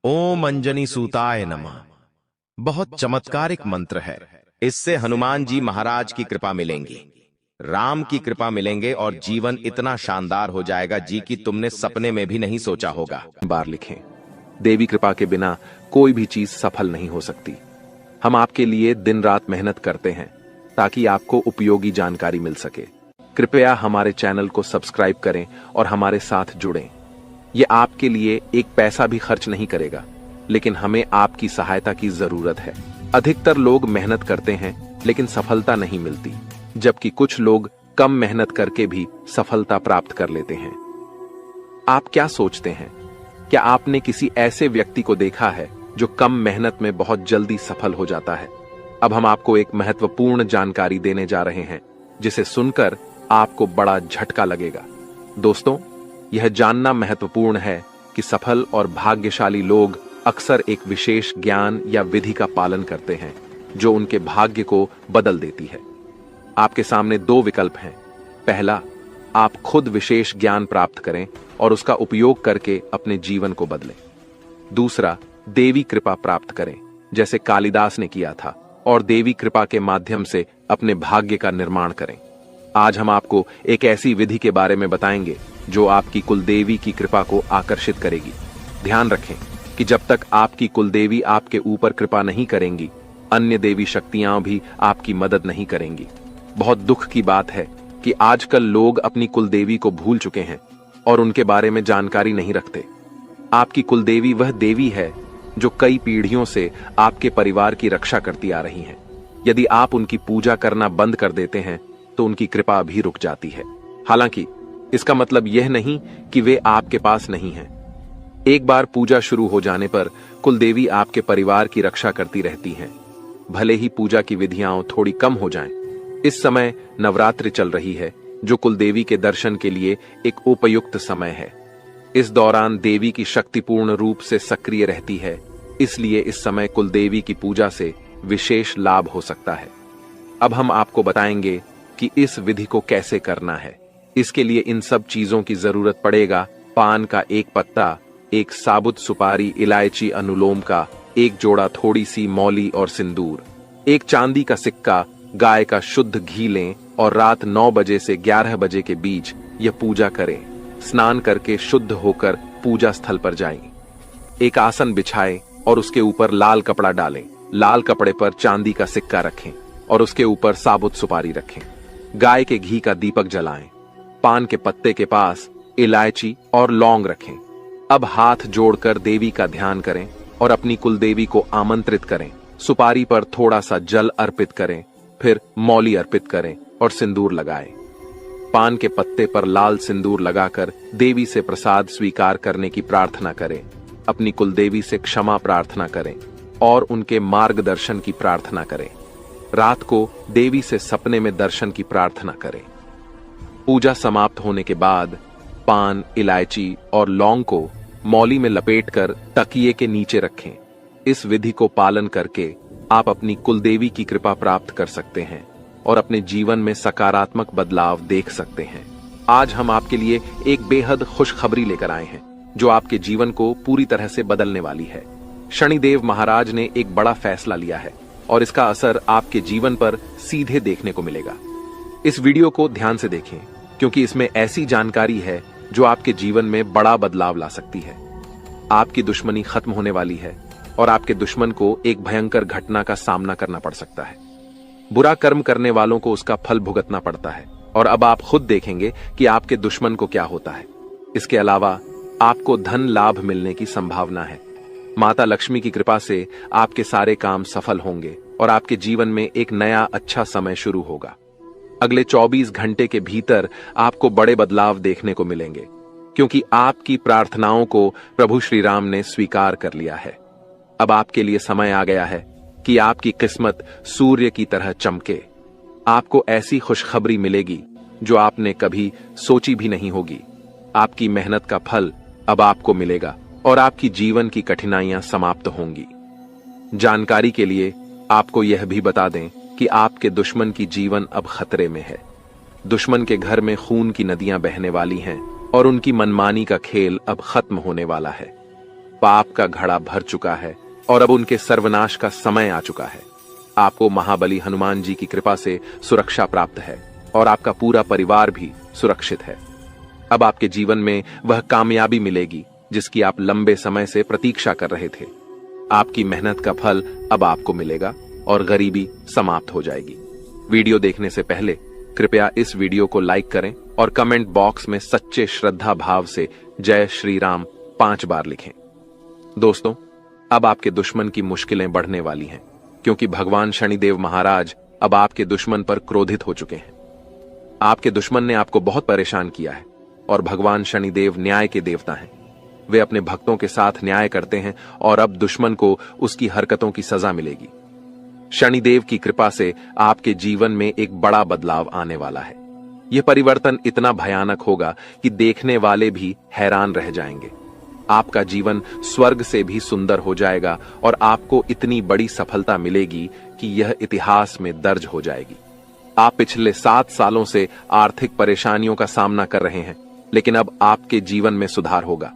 ओम अंजनी सुताय नमः। बहुत चमत्कारिक मंत्र है। इससे हनुमान जी महाराज की कृपा मिलेंगी, राम की कृपा मिलेंगे और जीवन इतना शानदार हो जाएगा जी कि तुमने सपने में भी नहीं सोचा होगा। बार लिखें, देवी कृपा के बिना कोई भी चीज सफल नहीं हो सकती। हम आपके लिए दिन रात मेहनत करते हैं ताकि आपको उपयोगी जानकारी मिल सके। कृपया हमारे चैनल को सब्सक्राइब करें और हमारे साथ जुड़ें। ये आपके लिए एक पैसा भी खर्च नहीं करेगा, लेकिन हमें आपकी सहायता की जरूरत है। अधिकतर लोग मेहनत करते हैं लेकिन सफलता नहीं मिलती, जबकि कुछ लोग कम मेहनत करके भी सफलता प्राप्त कर लेते हैं। आप क्या सोचते हैं? क्या आपने किसी ऐसे व्यक्ति को देखा है जो कम मेहनत में बहुत जल्दी सफल हो जाता है? अब हम आपको एक महत्वपूर्ण जानकारी देने जा रहे हैं जिसे सुनकर आपको बड़ा झटका लगेगा। दोस्तों, यह जानना महत्वपूर्ण है कि सफल और भाग्यशाली लोग अक्सर एक विशेष ज्ञान या विधि का पालन करते हैं जो उनके भाग्य को बदल देती है। आपके सामने 2 विकल्प हैं। पहला, आप खुद विशेष ज्ञान प्राप्त करें और उसका उपयोग करके अपने जीवन को बदलें। दूसरा, देवी कृपा प्राप्त करें, जैसे कालिदास ने किया था, और देवी कृपा के माध्यम से अपने भाग्य का निर्माण करें। आज हम आपको एक ऐसी विधि के बारे में बताएंगे जो आपकी कुलदेवी की कृपा को आकर्षित करेगी। ध्यान रखें कि जब तक आपकी कुलदेवी आपके ऊपर कृपा नहीं करेंगी, अन्य देवी शक्तियां भी आपकी मदद नहीं करेंगी। बहुत दुख की बात है कि आजकल लोग अपनी कुलदेवी को भूल चुके हैं और उनके बारे में जानकारी नहीं रखते। आपकी कुलदेवी वह देवी है जो कई पीढ़ियों से आपके परिवार की रक्षा करती आ रही हैं। यदि आप उनकी पूजा करना बंद कर देते हैं तो उनकी कृपा भी रुक जाती है। हालांकि इसका मतलब यह नहीं कि वे आपके पास नहीं हैं। एक बार पूजा शुरू हो जाने पर कुलदेवी आपके परिवार की रक्षा करती रहती हैं, भले ही पूजा की विधियां थोड़ी कम हो जाएं। इस समय नवरात्रि चल रही है, जो कुलदेवी के दर्शन के लिए एक उपयुक्त समय है। इस दौरान देवी की शक्ति पूर्ण रूप से सक्रिय रहती है, इसलिए इस समय कुलदेवी की पूजा से विशेष लाभ हो सकता है। अब हम आपको बताएंगे कि इस विधि को कैसे करना है। इसके लिए इन सब चीजों की जरूरत पड़ेगा। पान का 1 पत्ता, 1 साबुत सुपारी, इलायची, अनुलोम का 1 जोड़ा, थोड़ी सी मौली और सिंदूर, 1 चांदी का सिक्का, गाय का शुद्ध घी लें और रात 9 बजे से 11 बजे के बीच यह पूजा करें। स्नान करके शुद्ध होकर पूजा स्थल पर जाएं। एक आसन बिछाएं और उसके ऊपर लाल कपड़ा डालें। लाल कपड़े पर चांदी का सिक्का रखें और उसके ऊपर साबुत सुपारी रखें। गाय के घी का दीपक जलाएं। पान के पत्ते के पास इलायची और लौंग रखें। अब हाथ जोड़कर देवी का ध्यान करें और अपनी कुलदेवी को आमंत्रित करें। सुपारी पर थोड़ा सा जल अर्पित करें, फिर मौली अर्पित करें और सिंदूर लगाएं। पान के पत्ते पर लाल सिंदूर लगाकर देवी से प्रसाद स्वीकार करने की प्रार्थना करें। अपनी कुलदेवी से क्षमा प्रार्थना करें और उनके मार्गदर्शन की प्रार्थना करें। रात को देवी से सपने में दर्शन की प्रार्थना करें। पूजा समाप्त होने के बाद पान, इलायची और लौंग को मौली में लपेटकर तकिए के नीचे रखें। इस विधि को पालन करके आप अपनी कुलदेवी की कृपा प्राप्त कर सकते हैं और अपने जीवन में सकारात्मक बदलाव देख सकते हैं। आज हम आपके लिए एक बेहद खुशखबरी लेकर आए हैं जो आपके जीवन को पूरी तरह से बदलने वाली है। शनिदेव महाराज ने एक बड़ा फैसला लिया है और इसका असर आपके जीवन पर सीधे देखने को मिलेगा। इस वीडियो को ध्यान से देखें क्योंकि इसमें ऐसी जानकारी है जो आपके जीवन में बड़ा बदलाव ला सकती है। आपकी दुश्मनी खत्म होने वाली है और आपके दुश्मन को एक भयंकर घटना का सामना करना पड़ सकता है। बुरा कर्म करने वालों को उसका फल भुगतना पड़ता है और अब आप खुद देखेंगे कि आपके दुश्मन को क्या होता है। इसके अलावा आपको धन लाभ मिलने की संभावना है। माता लक्ष्मी की कृपा से आपके सारे काम सफल होंगे और आपके जीवन में एक नया अच्छा समय शुरू होगा। अगले 24 घंटे के भीतर आपको बड़े बदलाव देखने को मिलेंगे क्योंकि आपकी प्रार्थनाओं को प्रभु श्री राम ने स्वीकार कर लिया है। अब आपके लिए समय आ गया है कि आपकी किस्मत सूर्य की तरह चमके। आपको ऐसी खुशखबरी मिलेगी जो आपने कभी सोची भी नहीं होगी। आपकी मेहनत का फल अब आपको मिलेगा और आपकी जीवन की कठिनाइयां समाप्त होंगी। जानकारी के लिए आपको यह भी बता दें कि आपके दुश्मन की जीवन अब खतरे में है। दुश्मन के घर में खून की नदियां बहने वाली हैं और उनकी मनमानी का खेल अब खत्म होने वाला है। पाप का घड़ा भर चुका है और अब उनके सर्वनाश का समय आ चुका है। आपको महाबली हनुमान जी की कृपा से सुरक्षा प्राप्त है और आपका पूरा परिवार भी सुरक्षित है। अब आपके जीवन में वह कामयाबी मिलेगी जिसकी आप लंबे समय से प्रतीक्षा कर रहे थे। आपकी मेहनत का फल अब आपको मिलेगा और गरीबी समाप्त हो जाएगी। वीडियो देखने से पहले कृपया इस वीडियो को लाइक करें और कमेंट बॉक्स में सच्चे श्रद्धा भाव से जय श्री राम 5 बार लिखें। दोस्तों, अब आपके दुश्मन की मुश्किलें बढ़ने वाली हैं क्योंकि भगवान शनिदेव महाराज अब आपके दुश्मन पर क्रोधित हो चुके हैं। आपके दुश्मन ने आपको बहुत परेशान किया है और भगवान शनिदेव न्याय के देवता हैं। वे अपने भक्तों के साथ न्याय करते हैं और अब दुश्मन को उसकी हरकतों की सजा मिलेगी। शनिदेव की कृपा से आपके जीवन में एक बड़ा बदलाव आने वाला है। यह परिवर्तन इतना भयानक होगा कि देखने वाले भी हैरान रह जाएंगे। आपका जीवन स्वर्ग से भी सुंदर हो जाएगा और आपको इतनी बड़ी सफलता मिलेगी कि यह इतिहास में दर्ज हो जाएगी। आप पिछले 7 सालों से आर्थिक परेशानियों का सामना कर रहे हैं, लेकिन अब आपके जीवन में सुधार होगा।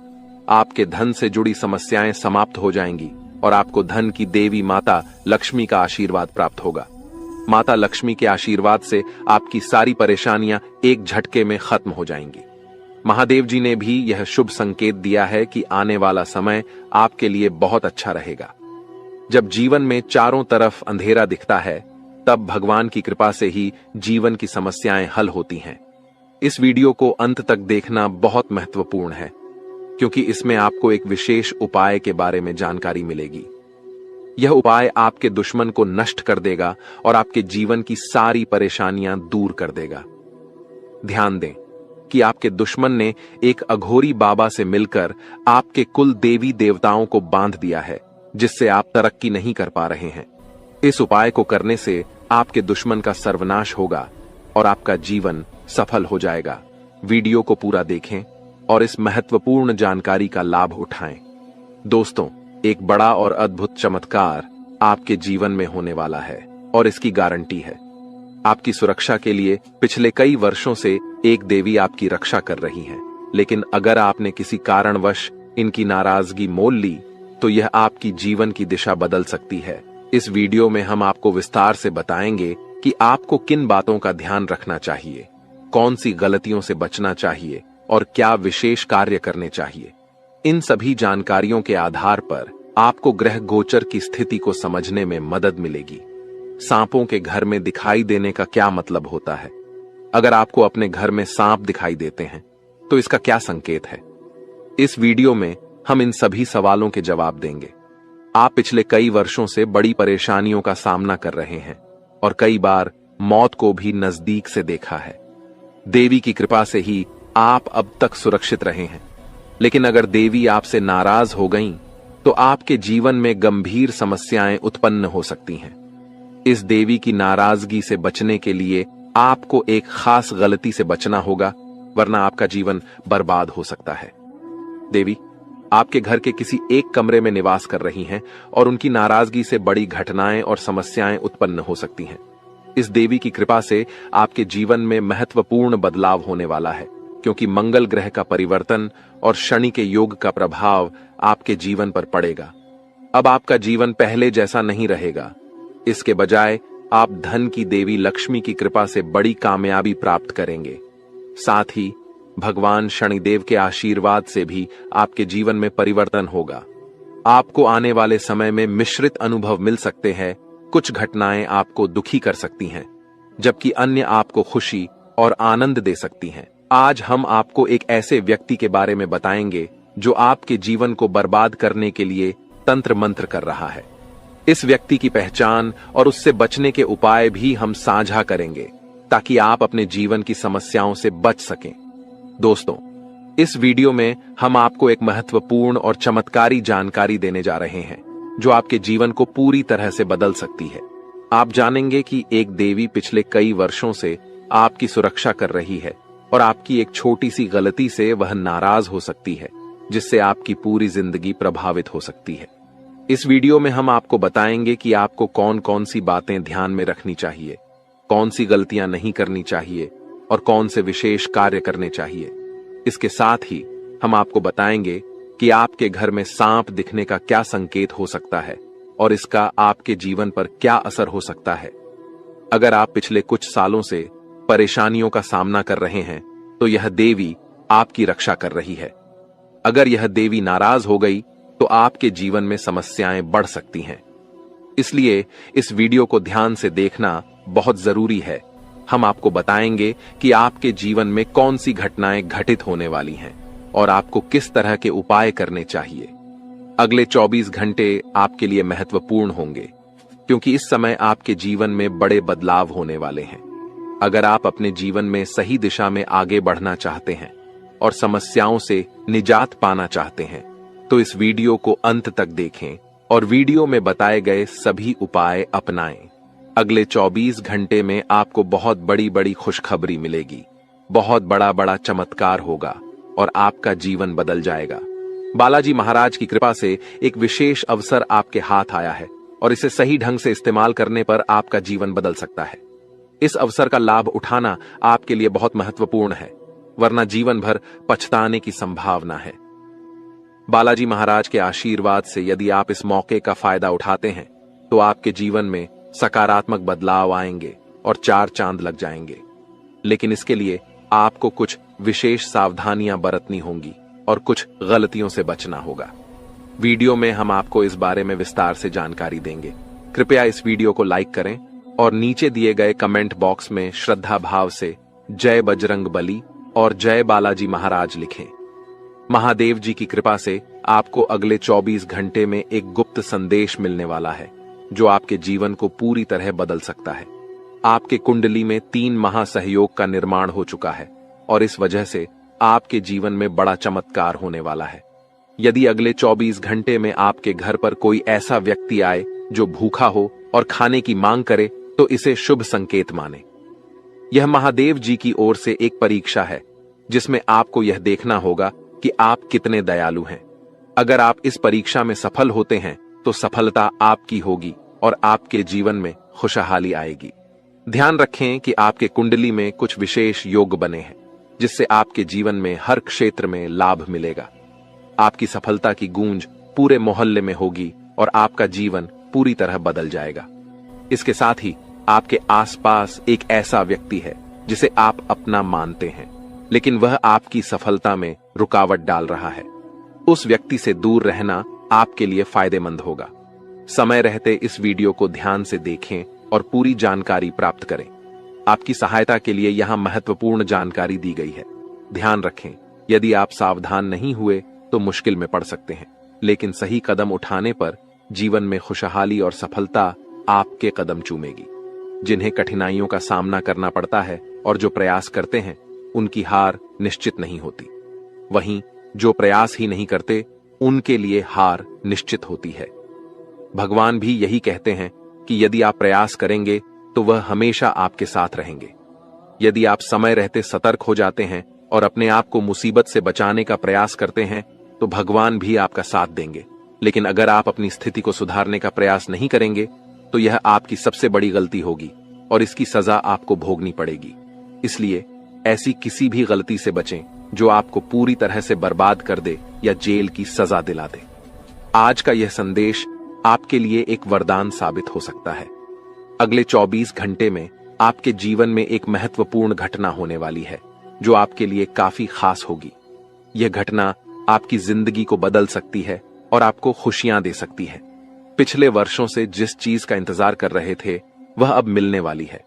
आपके धन से जुड़ी समस्याएं समाप्त हो जाएंगी और आपको धन की देवी माता लक्ष्मी का आशीर्वाद प्राप्त होगा। माता लक्ष्मी के आशीर्वाद से आपकी सारी परेशानियां एक झटके में खत्म हो जाएंगी। महादेव जी ने भी यह शुभ संकेत दिया है कि आने वाला समय आपके लिए बहुत अच्छा रहेगा। जब जीवन में चारों तरफ अंधेरा दिखता है, तब भगवान की कृपा से ही जीवन की समस्याएं हल होती हैं। इस वीडियो को अंत तक देखना बहुत महत्वपूर्ण है क्योंकि इसमें आपको एक विशेष उपाय के बारे में जानकारी मिलेगी। यह उपाय आपके दुश्मन को नष्ट कर देगा और आपके जीवन की सारी परेशानियां दूर कर देगा। ध्यान दें कि आपके दुश्मन ने एक अघोरी बाबा से मिलकर आपके कुल देवी देवताओं को बांध दिया है, जिससे आप तरक्की नहीं कर पा रहे हैं। इस उपाय को करने से आपके दुश्मन का सर्वनाश होगा और आपका जीवन सफल हो जाएगा। वीडियो को पूरा देखें और इस महत्वपूर्ण जानकारी का लाभ उठाएं। दोस्तों, एक बड़ा और अद्भुत चमत्कार आपके जीवन में होने वाला है और इसकी गारंटी है। आपकी सुरक्षा के लिए पिछले कई वर्षों से एक देवी आपकी रक्षा कर रही है, लेकिन अगर आपने किसी कारणवश इनकी नाराजगी मोल ली तो यह आपकी जीवन की दिशा बदल सकती है। इस वीडियो में हम आपको विस्तार से बताएंगे कि आपको किन बातों का ध्यान रखना चाहिए, कौन सी गलतियों से बचना चाहिए और क्या विशेष कार्य करने चाहिए। इन सभी जानकारियों के आधार पर आपको ग्रह गोचर की स्थिति को समझने में मदद मिलेगी। सांपों के घर में दिखाई देने का क्या मतलब होता है? अगर आपको अपने घर में सांप दिखाई देते हैं तो इसका क्या संकेत है? इस वीडियो में हम इन सभी सवालों के जवाब देंगे। आप पिछले कई वर्षों से बड़ी परेशानियों का सामना कर रहे हैं और कई बार मौत को भी नजदीक से देखा है। देवी की कृपा से ही आप अब तक सुरक्षित रहे हैं, लेकिन अगर देवी आपसे नाराज हो गईं, तो आपके जीवन में गंभीर समस्याएं उत्पन्न हो सकती हैं। इस देवी की नाराजगी से बचने के लिए आपको एक खास गलती से बचना होगा, वरना आपका जीवन बर्बाद हो सकता है। देवी आपके घर के किसी एक कमरे में निवास कर रही हैं और उनकी नाराजगी से बड़ी घटनाएं और समस्याएं उत्पन्न हो सकती हैं। इस देवी की कृपा से आपके जीवन में महत्वपूर्ण बदलाव होने वाला है, क्योंकि मंगल ग्रह का परिवर्तन और शनि के योग का प्रभाव आपके जीवन पर पड़ेगा। अब आपका जीवन पहले जैसा नहीं रहेगा। इसके बजाय आप धन की देवी लक्ष्मी की कृपा से बड़ी कामयाबी प्राप्त करेंगे। साथ ही भगवान शनिदेव के आशीर्वाद से भी आपके जीवन में परिवर्तन होगा। आपको आने वाले समय में मिश्रित अनुभव मिल सकते हैं। कुछ घटनाएं आपको दुखी कर सकती हैं, जबकि अन्य आपको खुशी और आनंद दे सकती हैं। आज हम आपको एक ऐसे व्यक्ति के बारे में बताएंगे जो आपके जीवन को बर्बाद करने के लिए तंत्र मंत्र कर रहा है। इस व्यक्ति की पहचान और उससे बचने के उपाय भी हम साझा करेंगे, ताकि आप अपने जीवन की समस्याओं से बच सकें। दोस्तों, इस वीडियो में हम आपको एक महत्वपूर्ण और चमत्कारी जानकारी देने जा रहे हैं, जो आपके जीवन को पूरी तरह से बदल सकती है। आप जानेंगे कि एक देवी पिछले कई वर्षों से आपकी सुरक्षा कर रही है और आपकी एक छोटी सी गलती से वह नाराज हो सकती है, जिससे आपकी पूरी जिंदगी प्रभावित हो सकती है। इस वीडियो में हम आपको बताएंगे कि आपको कौन कौन सी बातें ध्यान में रखनी चाहिए, कौन सी गलतियां नहीं करनी चाहिए और कौन से विशेष कार्य करने चाहिए। इसके साथ ही हम आपको बताएंगे कि आपके घर में सांप दिखने का क्या संकेत हो सकता है और इसका आपके जीवन पर क्या असर हो सकता है। अगर आप पिछले कुछ सालों से परेशानियों का सामना कर रहे हैं, तो यह देवी आपकी रक्षा कर रही है। अगर यह देवी नाराज हो गई तो आपके जीवन में समस्याएं बढ़ सकती हैं। इसलिए इस वीडियो को ध्यान से देखना बहुत जरूरी है। हम आपको बताएंगे कि आपके जीवन में कौन सी घटनाएं घटित होने वाली हैं और आपको किस तरह के उपाय करने चाहिए। अगले 24 घंटे आपके लिए महत्वपूर्ण होंगे, क्योंकि इस समय आपके जीवन में बड़े बदलाव होने वाले हैं। अगर आप अपने जीवन में सही दिशा में आगे बढ़ना चाहते हैं और समस्याओं से निजात पाना चाहते हैं, तो इस वीडियो को अंत तक देखें और वीडियो में बताए गए सभी उपाय अपनाएं। अगले 24 घंटे में आपको बहुत बड़ी बड़ी खुशखबरी मिलेगी। बहुत बड़ा बड़ा चमत्कार होगा और आपका जीवन बदल जाएगा। बालाजी महाराज की कृपा से एक विशेष अवसर आपके हाथ आया है और इसे सही ढंग से इस्तेमाल करने पर आपका जीवन बदल सकता है। इस अवसर का लाभ उठाना आपके लिए बहुत महत्वपूर्ण है, वरना जीवन भर पछताने की संभावना है। बालाजी महाराज के आशीर्वाद से यदि आप इस मौके का फायदा उठाते हैं, तो आपके जीवन में सकारात्मक बदलाव आएंगे और 4 चांद लग जाएंगे। लेकिन इसके लिए आपको कुछ विशेष सावधानियां बरतनी होंगी और कुछ गलतियों से बचना होगा। वीडियो में हम आपको इस बारे में विस्तार से जानकारी देंगे। कृपया इस वीडियो को लाइक करें और नीचे दिए गए कमेंट बॉक्स में श्रद्धा भाव से जय बजरंग बली और जय बालाजी महाराज लिखें। महादेव जी की कृपा से आपको अगले 24 घंटे में एक गुप्त संदेश मिलने वाला है, जो आपके जीवन को पूरी तरह बदल सकता है। आपके कुंडली में 3 महासहयोग का निर्माण हो चुका है और इस वजह से आपके जीवन में बड़ा चमत्कार होने वाला है। यदि अगले 24 घंटे में आपके घर पर कोई ऐसा व्यक्ति आए जो भूखा हो और खाने की मांग करे, तो इसे शुभ संकेत माने। यह महादेव जी की ओर से एक परीक्षा है, जिसमें आपको यह देखना होगा कि आप कितने दयालु हैं। अगर आप इस परीक्षा में सफल होते हैं, तो सफलता आपकी होगी और आपके जीवन में खुशहाली आएगी। ध्यान रखें कि आपके कुंडली में कुछ विशेष योग बने हैं, जिससे आपके जीवन में हर क्षेत्र में लाभ मिलेगा। आपकी सफलता की गूंज पूरे मोहल्ले में होगी और आपका जीवन पूरी तरह बदल जाएगा। इसके साथ ही आपके आसपास एक ऐसा व्यक्ति है जिसे आप अपना मानते हैं, लेकिन वह आपकी सफलता में रुकावट डाल रहा है। उस व्यक्ति से दूर रहना आपके लिए फायदेमंद होगा। समय रहते इस वीडियो को ध्यान से देखें और पूरी जानकारी प्राप्त करें। आपकी सहायता के लिए यहां महत्वपूर्ण जानकारी दी गई है। ध्यान रखें, यदि आप सावधान नहीं हुए तो मुश्किल में पड़ सकते हैं, लेकिन सही कदम उठाने पर जीवन में खुशहाली और सफलता आपके कदम चूमेगी। जिन्हें कठिनाइयों का सामना करना पड़ता है और जो प्रयास करते हैं, उनकी हार निश्चित नहीं होती। वहीं जो प्रयास ही नहीं करते, उनके लिए हार निश्चित होती है। भगवान भी यही कहते हैं कि यदि आप प्रयास करेंगे तो वह हमेशा आपके साथ रहेंगे। यदि आप समय रहते सतर्क हो जाते हैं, और अपने आप को मुसीबत से बचाने का प्रयास करते हैं तो भगवान भी आपका साथ देंगे। लेकिन अगर आप अपनी स्थिति को सुधारने का प्रयास नहीं करेंगे तो यह आपकी सबसे बड़ी गलती होगी और इसकी सजा आपको भोगनी पड़ेगी। इसलिए ऐसी किसी भी गलती से बचें जो आपको पूरी तरह से बर्बाद कर दे या जेल की सजा दिला दे। आज का यह संदेश आपके लिए एक वरदान साबित हो सकता है। अगले 24 घंटे में आपके जीवन में एक महत्वपूर्ण घटना होने वाली है जो आपके लिए काफी खास होगी। यह घटना आपकी जिंदगी को बदल सकती है और आपको खुशियां दे सकती है। पिछले वर्षों से जिस चीज का इंतजार कर रहे थे वह अब मिलने वाली है।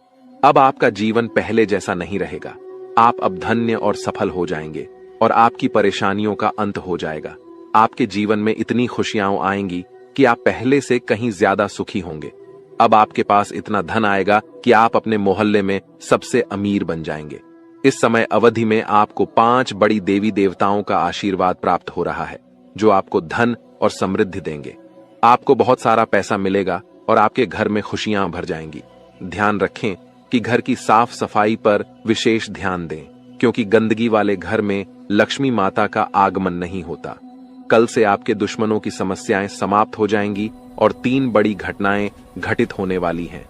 अब आपका जीवन पहले जैसा नहीं रहेगा। आप अब धन्य और सफल हो जाएंगे और आपकी परेशानियों का अंत हो जाएगा। आपके जीवन में इतनी खुशियां आएंगी कि आप पहले से कहीं ज्यादा सुखी होंगे। अब आपके पास इतना धन आएगा कि आप अपने मोहल्ले में सबसे अमीर बन जाएंगे। इस समय अवधि में आपको 5 बड़ी देवी देवताओं का आशीर्वाद प्राप्त हो रहा है जो आपको धन और समृद्धि देंगे। आपको बहुत सारा पैसा मिलेगा और आपके घर में खुशियां भर जाएंगी। ध्यान रखें कि घर की साफ सफाई पर विशेष ध्यान दें, क्योंकि गंदगी वाले घर में लक्ष्मी माता का आगमन नहीं होता। कल से आपके दुश्मनों की समस्याएं समाप्त हो जाएंगी और 3 बड़ी घटनाएं घटित होने वाली हैं।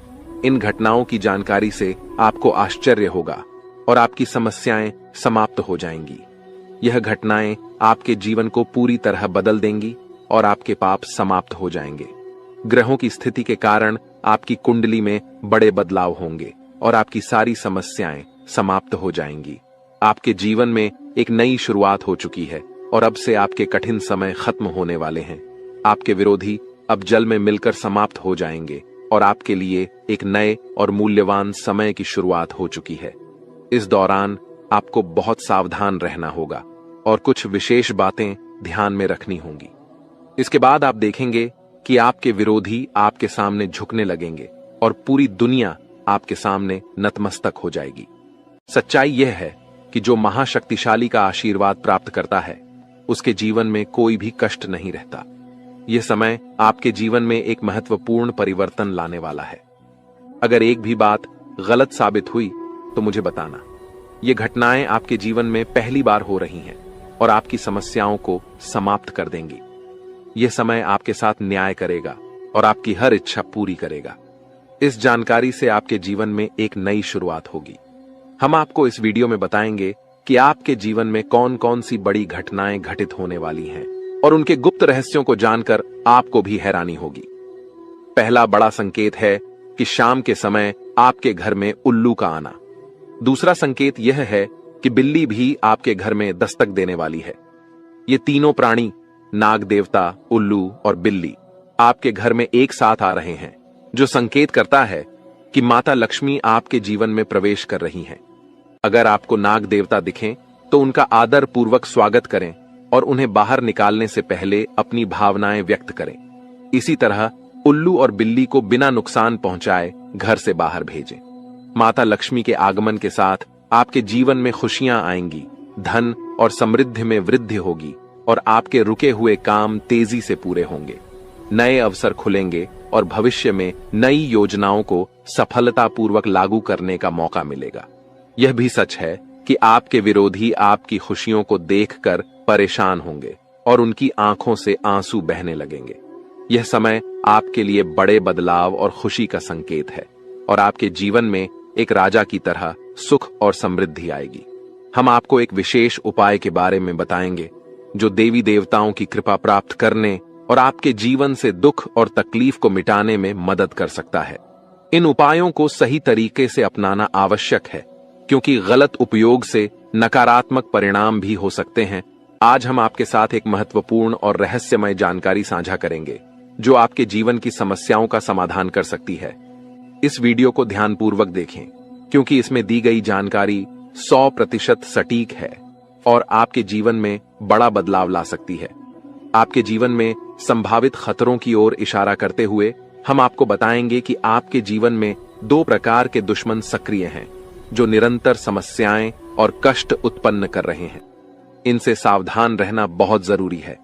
इन घटनाओं की जानकारी से आपको आश्चर्य होगा और आपकी समस्याएं समाप्त हो जाएंगी। यह घटनाएं आपके जीवन को पूरी तरह बदल देंगी और आपके पाप समाप्त हो जाएंगे। ग्रहों की स्थिति के कारण आपकी कुंडली में बड़े बदलाव होंगे और आपकी सारी समस्याएं समाप्त हो जाएंगी। आपके जीवन में एक नई शुरुआत हो चुकी है और अब से आपके कठिन समय खत्म होने वाले हैं। आपके विरोधी अब जल में मिलकर समाप्त हो जाएंगे और आपके लिए एक नए और मूल्यवान समय की शुरुआत हो चुकी है। इस दौरान आपको बहुत सावधान रहना होगा और कुछ विशेष बातें ध्यान में रखनी होंगी। इसके बाद आप देखेंगे कि आपके विरोधी आपके सामने झुकने लगेंगे और पूरी दुनिया आपके सामने नतमस्तक हो जाएगी। सच्चाई यह है कि जो महाशक्तिशाली का आशीर्वाद प्राप्त करता है उसके जीवन में कोई भी कष्ट नहीं रहता। यह समय आपके जीवन में एक महत्वपूर्ण परिवर्तन लाने वाला है। अगर एक भी बात गलत साबित हुई तो मुझे बताना। ये घटनाएं आपके जीवन में पहली बार हो रही हैं और आपकी समस्याओं को समाप्त कर देंगी। यह समय आपके साथ न्याय करेगा और आपकी हर इच्छा पूरी करेगा। इस जानकारी से आपके जीवन में एक नई शुरुआत होगी। हम आपको इस वीडियो में बताएंगे कि आपके जीवन में कौन कौन सी बड़ी घटनाएं घटित होने वाली हैं और उनके गुप्त रहस्यों को जानकर आपको भी हैरानी होगी। पहला बड़ा संकेत है कि शाम के समय आपके घर में उल्लू का आना। दूसरा संकेत यह है कि बिल्ली भी आपके घर में दस्तक देने वाली है। ये तीनों प्राणी, नाग देवता, उल्लू और बिल्ली, आपके घर में एक साथ आ रहे हैं, जो संकेत करता है कि माता लक्ष्मी आपके जीवन में प्रवेश कर रही हैं। अगर आपको नाग देवता दिखें तो उनका आदर पूर्वक स्वागत करें और उन्हें बाहर निकालने से पहले अपनी भावनाएं व्यक्त करें। इसी तरह उल्लू और बिल्ली को बिना नुकसान पहुंचाए घर से बाहर भेजें। माता लक्ष्मी के आगमन के साथ आपके जीवन में खुशियां आएंगी, धन और समृद्धि में वृद्धि होगी और आपके रुके हुए काम तेजी से पूरे होंगे। नए अवसर खुलेंगे और भविष्य में नई योजनाओं को सफलतापूर्वक लागू करने का मौका मिलेगा। यह भी सच है कि आपके विरोधी आपकी खुशियों को देखकर परेशान होंगे और उनकी आंखों से आंसू बहने लगेंगे। यह समय आपके लिए बड़े बदलाव और खुशी का संकेत है और आपके जीवन में एक राजा की तरह सुख और समृद्धि आएगी। हम आपको एक विशेष उपाय के बारे में बताएंगे जो देवी देवताओं की कृपा प्राप्त करने और आपके जीवन से दुख और तकलीफ को मिटाने में मदद कर सकता है। इन उपायों को सही तरीके से अपनाना आवश्यक है, क्योंकि गलत उपयोग से नकारात्मक परिणाम भी हो सकते हैं। आज हम आपके साथ एक महत्वपूर्ण और रहस्यमय जानकारी साझा करेंगे जो आपके जीवन की समस्याओं का समाधान कर सकती है। इस वीडियो को ध्यानपूर्वक देखें, क्योंकि इसमें दी गई जानकारी 100% सटीक है और आपके जीवन में बड़ा बदलाव ला सकती है। आपके जीवन में संभावित खतरों की ओर इशारा करते हुए हम आपको बताएंगे कि आपके जीवन में 2 प्रकार के दुश्मन सक्रिय हैं जो निरंतर समस्याएं और कष्ट उत्पन्न कर रहे हैं। इनसे सावधान रहना बहुत जरूरी है।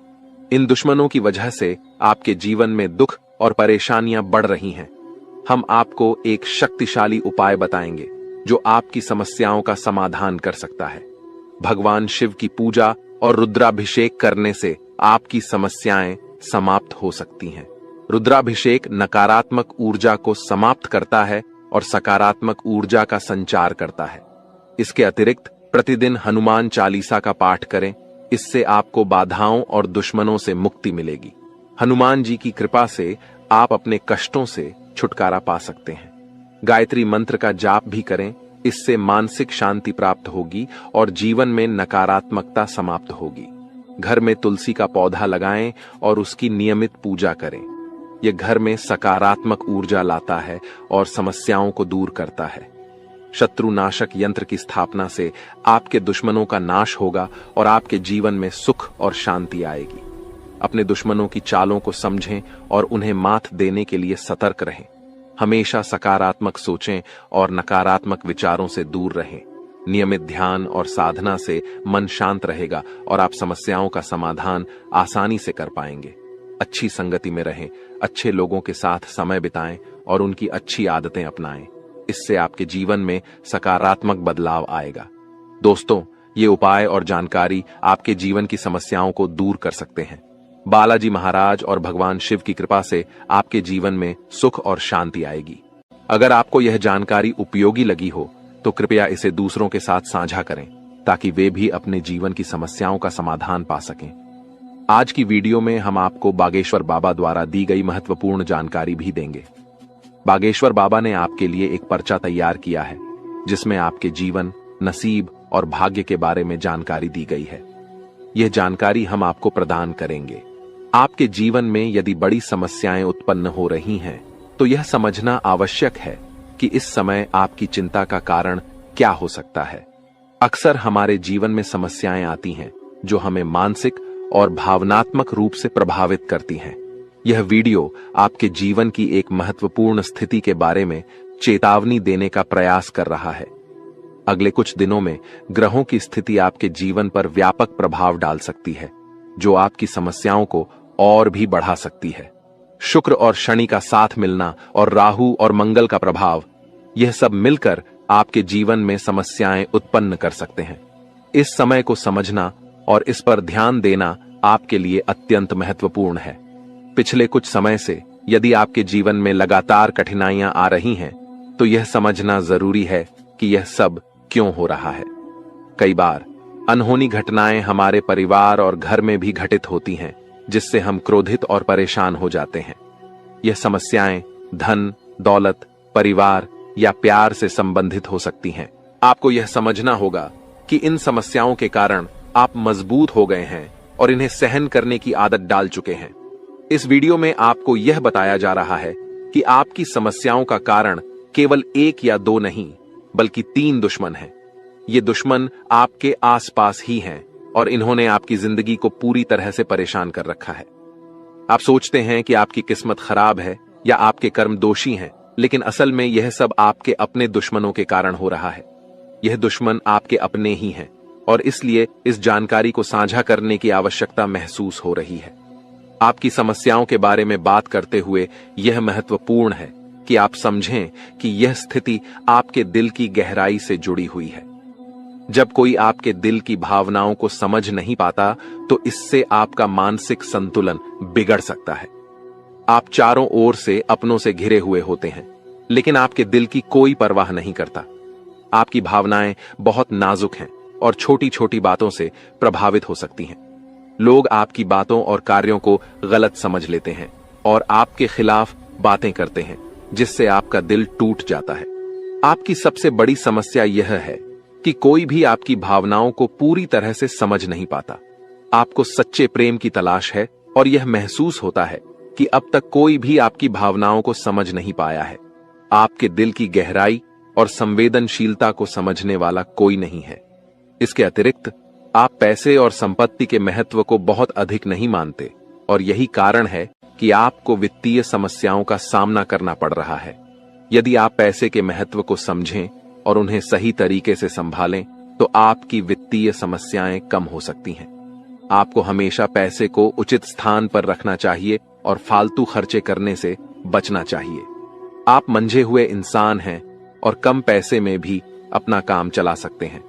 इन दुश्मनों की वजह से आपके जीवन में दुख और परेशानियां बढ़ रही हैं। हम आपको एक शक्तिशाली उपाय बताएंगे जो आपकी समस्याओं का समाधान कर सकता है। भगवान शिव की पूजा और रुद्राभिषेक करने से आपकी समस्याएं समाप्त हो सकती हैं। रुद्राभिषेक नकारात्मक ऊर्जा को समाप्त करता है और सकारात्मक ऊर्जा का संचार करता है। इसके अतिरिक्त प्रतिदिन हनुमान चालीसा का पाठ करें, इससे आपको बाधाओं और दुश्मनों से मुक्ति मिलेगी। हनुमान जी की कृपा से आप अपने कष्टों से छुटकारा पा सकते हैं। गायत्री मंत्र का जाप भी करें, इससे मानसिक शांति प्राप्त होगी और जीवन में नकारात्मकता समाप्त होगी। घर में तुलसी का पौधा लगाएं और उसकी नियमित पूजा करें। यह घर में सकारात्मक ऊर्जा लाता है और समस्याओं को दूर करता है। शत्रुनाशक यंत्र की स्थापना से आपके दुश्मनों का नाश होगा और आपके जीवन में सुख और शांति आएगी। अपने दुश्मनों की चालों को समझें और उन्हें मात देने के लिए सतर्क रहें। हमेशा सकारात्मक सोचें और नकारात्मक विचारों से दूर रहें। नियमित ध्यान और साधना से मन शांत रहेगा और आप समस्याओं का समाधान आसानी से कर पाएंगे। अच्छी संगति में रहें, अच्छे लोगों के साथ समय बिताएं और उनकी अच्छी आदतें अपनाएं। इससे आपके जीवन में सकारात्मक बदलाव आएगा। दोस्तों, ये उपाय और जानकारी आपके जीवन की समस्याओं को दूर कर सकते हैं। बालाजी महाराज और भगवान शिव की कृपा से आपके जीवन में सुख और शांति आएगी। अगर आपको यह जानकारी उपयोगी लगी हो तो कृपया इसे दूसरों के साथ साझा करें, ताकि वे भी अपने जीवन की समस्याओं का समाधान पा सकें। आज की वीडियो में हम आपको बागेश्वर बाबा द्वारा दी गई महत्वपूर्ण जानकारी भी देंगे। बागेश्वर बाबा ने आपके लिए एक पर्चा तैयार किया है, जिसमें आपके जीवन, नसीब और भाग्य के बारे में जानकारी दी गई है। यह जानकारी हम आपको प्रदान करेंगे। आपके जीवन में यदि बड़ी समस्याएं उत्पन्न हो रही हैं, तो यह समझना आवश्यक है कि इस समय आपकी चिंता का कारण क्या हो सकता है। अक्सर हमारे जीवन में समस्याएं आती हैं जो हमें मानसिक और भावनात्मक रूप से प्रभावित करती हैं। यह वीडियो आपके जीवन की एक महत्वपूर्ण स्थिति के बारे में चेतावनी देने का प्रयास कर रहा है। अगले कुछ दिनों में ग्रहों की स्थिति आपके जीवन पर व्यापक प्रभाव डाल सकती है, जो आपकी समस्याओं को और भी बढ़ा सकती है। शुक्र और शनि का साथ मिलना और राहु और मंगल का प्रभाव, यह सब मिलकर आपके जीवन में समस्याएं उत्पन्न कर सकते हैं। इस समय को समझना और इस पर ध्यान देना आपके लिए अत्यंत महत्वपूर्ण है। पिछले कुछ समय से यदि आपके जीवन में लगातार कठिनाइयां आ रही हैं, तो यह समझना जरूरी है कि यह सब क्यों हो रहा है। कई बार अनहोनी घटनाएं हमारे परिवार और घर में भी घटित होती हैं, जिससे हम क्रोधित और परेशान हो जाते हैं। यह समस्याएं धन, दौलत, परिवार या प्यार से संबंधित हो सकती हैं। आपको यह समझना होगा कि इन समस्याओं के कारण आप मजबूत हो गए हैं और इन्हें सहन करने की आदत डाल चुके हैं। इस वीडियो में आपको यह बताया जा रहा है कि आपकी समस्याओं का कारण केवल एक या दो नहीं, बल्कि 3 दुश्मन हैं। ये दुश्मन आपके आसपास ही हैं और इन्होंने आपकी जिंदगी को पूरी तरह से परेशान कर रखा है। आप सोचते हैं कि आपकी किस्मत खराब है या आपके कर्म दोषी हैं, लेकिन असल में यह सब आपके अपने दुश्मनों के कारण हो रहा है। यह दुश्मन आपके अपने ही हैं और इसलिए इस जानकारी को साझा करने की आवश्यकता महसूस हो रही है। आपकी समस्याओं के बारे में बात करते हुए यह महत्वपूर्ण है कि आप समझें कि यह स्थिति आपके दिल की गहराई से जुड़ी हुई है। जब कोई आपके दिल की भावनाओं को समझ नहीं पाता, तो इससे आपका मानसिक संतुलन बिगड़ सकता है। आप चारों ओर से अपनों से घिरे हुए होते हैं, लेकिन आपके दिल की कोई परवाह नहीं करता। आपकी भावनाएं बहुत नाजुक हैं और छोटी छोटी बातों से प्रभावित हो सकती हैं। लोग आपकी बातों और कार्यों को गलत समझ लेते हैं और आपके खिलाफ बातें करते हैं, जिससे आपका दिल टूट जाता है। आपकी सबसे बड़ी समस्या यह है कि कोई भी आपकी भावनाओं को पूरी तरह से समझ नहीं पाता। आपको सच्चे प्रेम की तलाश है और यह महसूस होता है कि अब तक कोई भी आपकी भावनाओं को समझ नहीं पाया है। आपके दिल की गहराई और संवेदनशीलता को समझने वाला कोई नहीं है। इसके अतिरिक्त आप पैसे और संपत्ति के महत्व को बहुत अधिक नहीं मानते और यही कारण है कि आपको वित्तीय समस्याओं का सामना करना पड़ रहा है। यदि आप पैसे के महत्व को समझें और उन्हें सही तरीके से संभालें, तो आपकी वित्तीय समस्याएं कम हो सकती हैं। आपको हमेशा पैसे को उचित स्थान पर रखना चाहिए और फालतू खर्चे करने से बचना चाहिए। आप मंझे हुए इंसान हैं और कम पैसे में भी अपना काम चला सकते हैं।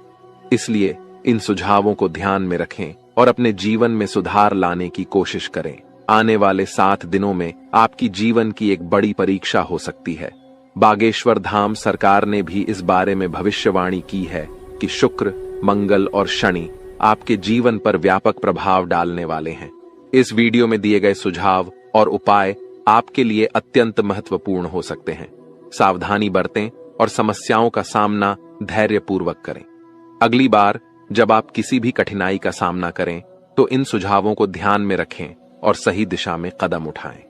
इसलिए इन सुझावों को ध्यान में रखें और अपने जीवन में सुधार लाने की कोशिश करें। आने वाले 7 दिनों में आपकी जीवन की एक बड़ी परीक्षा हो सकती है। बागेश्वर धाम सरकार ने भी इस बारे में भविष्यवाणी की है कि शुक्र, मंगल और शनि आपके जीवन पर व्यापक प्रभाव डालने वाले हैं। इस वीडियो में दिए गए सुझाव और उपाय आपके लिए अत्यंत महत्वपूर्ण हो सकते हैं। सावधानी बरतें और समस्याओं का सामना धैर्यपूर्वक करें। अगली बार जब आप किसी भी कठिनाई का सामना करें तो इन सुझावों को ध्यान में रखें और सही दिशा में कदम उठाएं।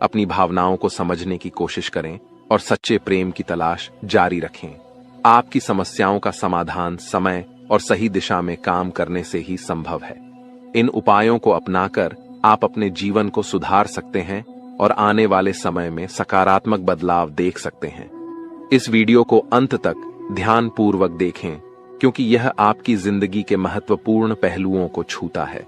अपनी भावनाओं को समझने की कोशिश करें और सच्चे प्रेम की तलाश जारी रखें। आपकी समस्याओं का समाधान समय और सही दिशा में काम करने से ही संभव है। इन उपायों को अपनाकर आप अपने जीवन को सुधार सकते हैं और आने वाले समय में सकारात्मक बदलाव देख सकते हैं। इस वीडियो को अंत तक ध्यानपूर्वक देखें क्योंकि यह आपकी जिंदगी के महत्वपूर्ण पहलुओं को छूता है।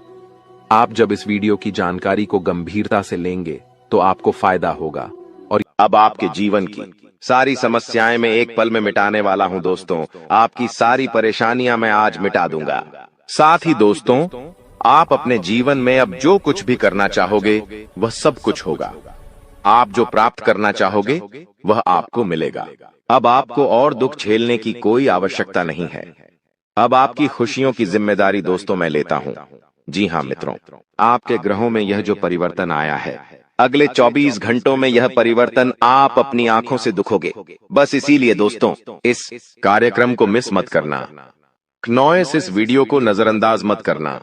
आप जब इस वीडियो की जानकारी को गंभीरता से लेंगे तो आपको फायदा होगा और अब आपके जीवन की सारी समस्याएं मैं एक पल में मिटाने वाला हूं दोस्तों। आपकी सारी परेशानियां मैं आज मिटा दूंगा। साथ ही दोस्तों, आप अपने जीवन में अब जो कुछ भी करना चाहोगे वह सब कुछ होगा। आप जो प्राप्त करना चाहोगे वह आपको मिलेगा। अब आपको और दुख झेलने की कोई आवश्यकता नहीं है। अब आपकी खुशियों की जिम्मेदारी दोस्तों मैं लेता हूं। जी हां मित्रों, आपके ग्रहों में यह जो परिवर्तन आया है, अगले 24 घंटों में यह परिवर्तन आप अपनी आंखों से दिखोगे। बस इसीलिए दोस्तों, इस कार्यक्रम को मिस मत करना। नॉइस इस वीडियो को नजरअंदाज मत करना।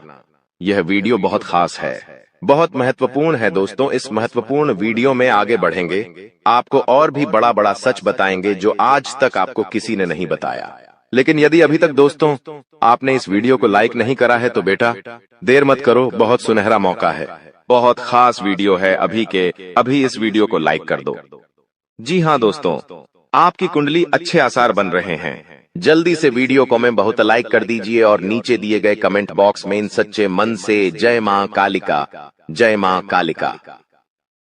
यह वीडियो बहुत खास है, बहुत महत्वपूर्ण है दोस्तों। इस महत्वपूर्ण वीडियो में आगे बढ़ेंगे, आपको और भी बड़ा बड़ा सच बताएंगे जो आज तक आपको किसी ने नहीं बताया। लेकिन यदि अभी तक दोस्तों आपने इस वीडियो को लाइक नहीं करा है तो बेटा देर मत करो, बहुत सुनहरा मौका है। बहुत खास वीडियो है, अभी इस वीडियो को लाइक कर दो। जी हां दोस्तों, आपकी कुंडली अच्छे आसार बन रहे हैं। जल्दी से वीडियो को में बहुत लाइक कर दीजिए और नीचे दिए गए कमेंट बॉक्स में इन सच्चे मन से जय मां कालिका, जय मां कालिका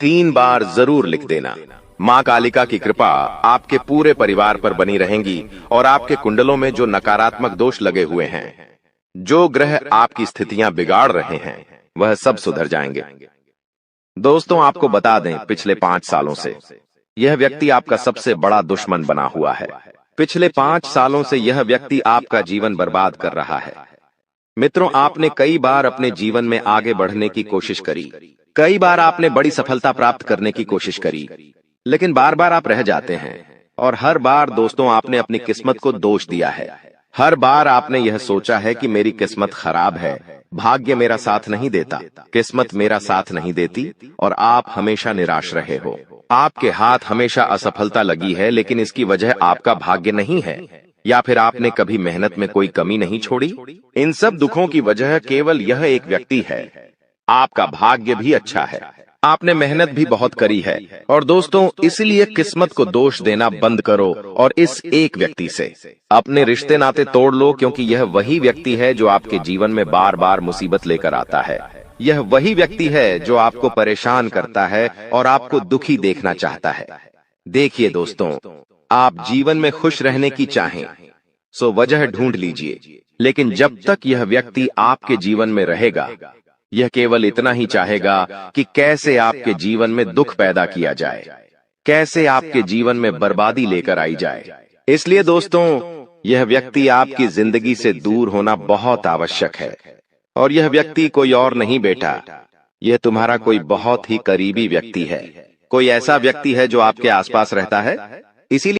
3 बार जरूर लिख देना। मां कालिका की कृपा आपके पूरे परिवार पर बनी रहेंगी और आपके कुंडलों में जो नकारात्मक दोष लगे हुए हैं, जो ग्रह आपकी स्थितियां बिगाड़ रहे हैं, वह सब सुधर जाएंगे। दोस्तों आपको बता दें, पिछले 5 सालों से यह व्यक्ति आपका सबसे बड़ा दुश्मन बना हुआ है। पिछले 5 सालों से यह व्यक्ति आपका जीवन बर्बाद कर रहा है। मित्रों, आपने कई बार अपने जीवन में आगे बढ़ने की कोशिश करी, कई बार आपने बड़ी सफलता प्राप्त करने की कोशिश करी, लेकिन बार बार आप रह जाते हैं। और हर बार दोस्तों आपने अपनी किस्मत को दोष दिया है। हर बार आपने यह सोचा है कि मेरी किस्मत खराब है, भाग्य मेरा साथ नहीं देता, किस्मत मेरा साथ नहीं देती, और आप हमेशा निराश रहे हो। आपके हाथ हमेशा असफलता लगी है, लेकिन इसकी वजह आपका भाग्य नहीं है, या फिर आपने कभी मेहनत में कोई कमी नहीं छोड़ी। इन सब दुखों की वजह केवल यह एक व्यक्ति है। आपका भाग्य भी अच्छा है, आपने मेहनत भी बहुत करी है। और दोस्तों इसलिए किस्मत को दोष देना बंद करो और इस एक व्यक्ति से अपने रिश्ते नाते तोड़ लो, क्योंकि यह वही व्यक्ति है जो आपके जीवन में बार बार मुसीबत लेकर आता है। यह वही व्यक्ति है जो आपको परेशान करता है और आपको दुखी देखना चाहता है। देखिए दोस्तों, आप जीवन में खुश रहने की चाहें सो वजह ढूंढ लीजिए, लेकिन जब तक यह व्यक्ति आपके जीवन में रहेगा, यह केवल इतना ही चाहेगा कि कैसे आपके जीवन में दुख पैदा किया जाए, कैसे आपके जीवन में बर्बादी लेकर आई जाए। इसलिए दोस्तों यह व्यक्ति आपकी जिंदगी से दूर होना बहुत आवश्यक है। और यह व्यक्ति कोई और नहीं बेटा, यह तुम्हारा कोई बहुत ही करीबी व्यक्ति है। कोई ऐसा व्यक्ति है जो आपके आसपास रहता है, इसीलिए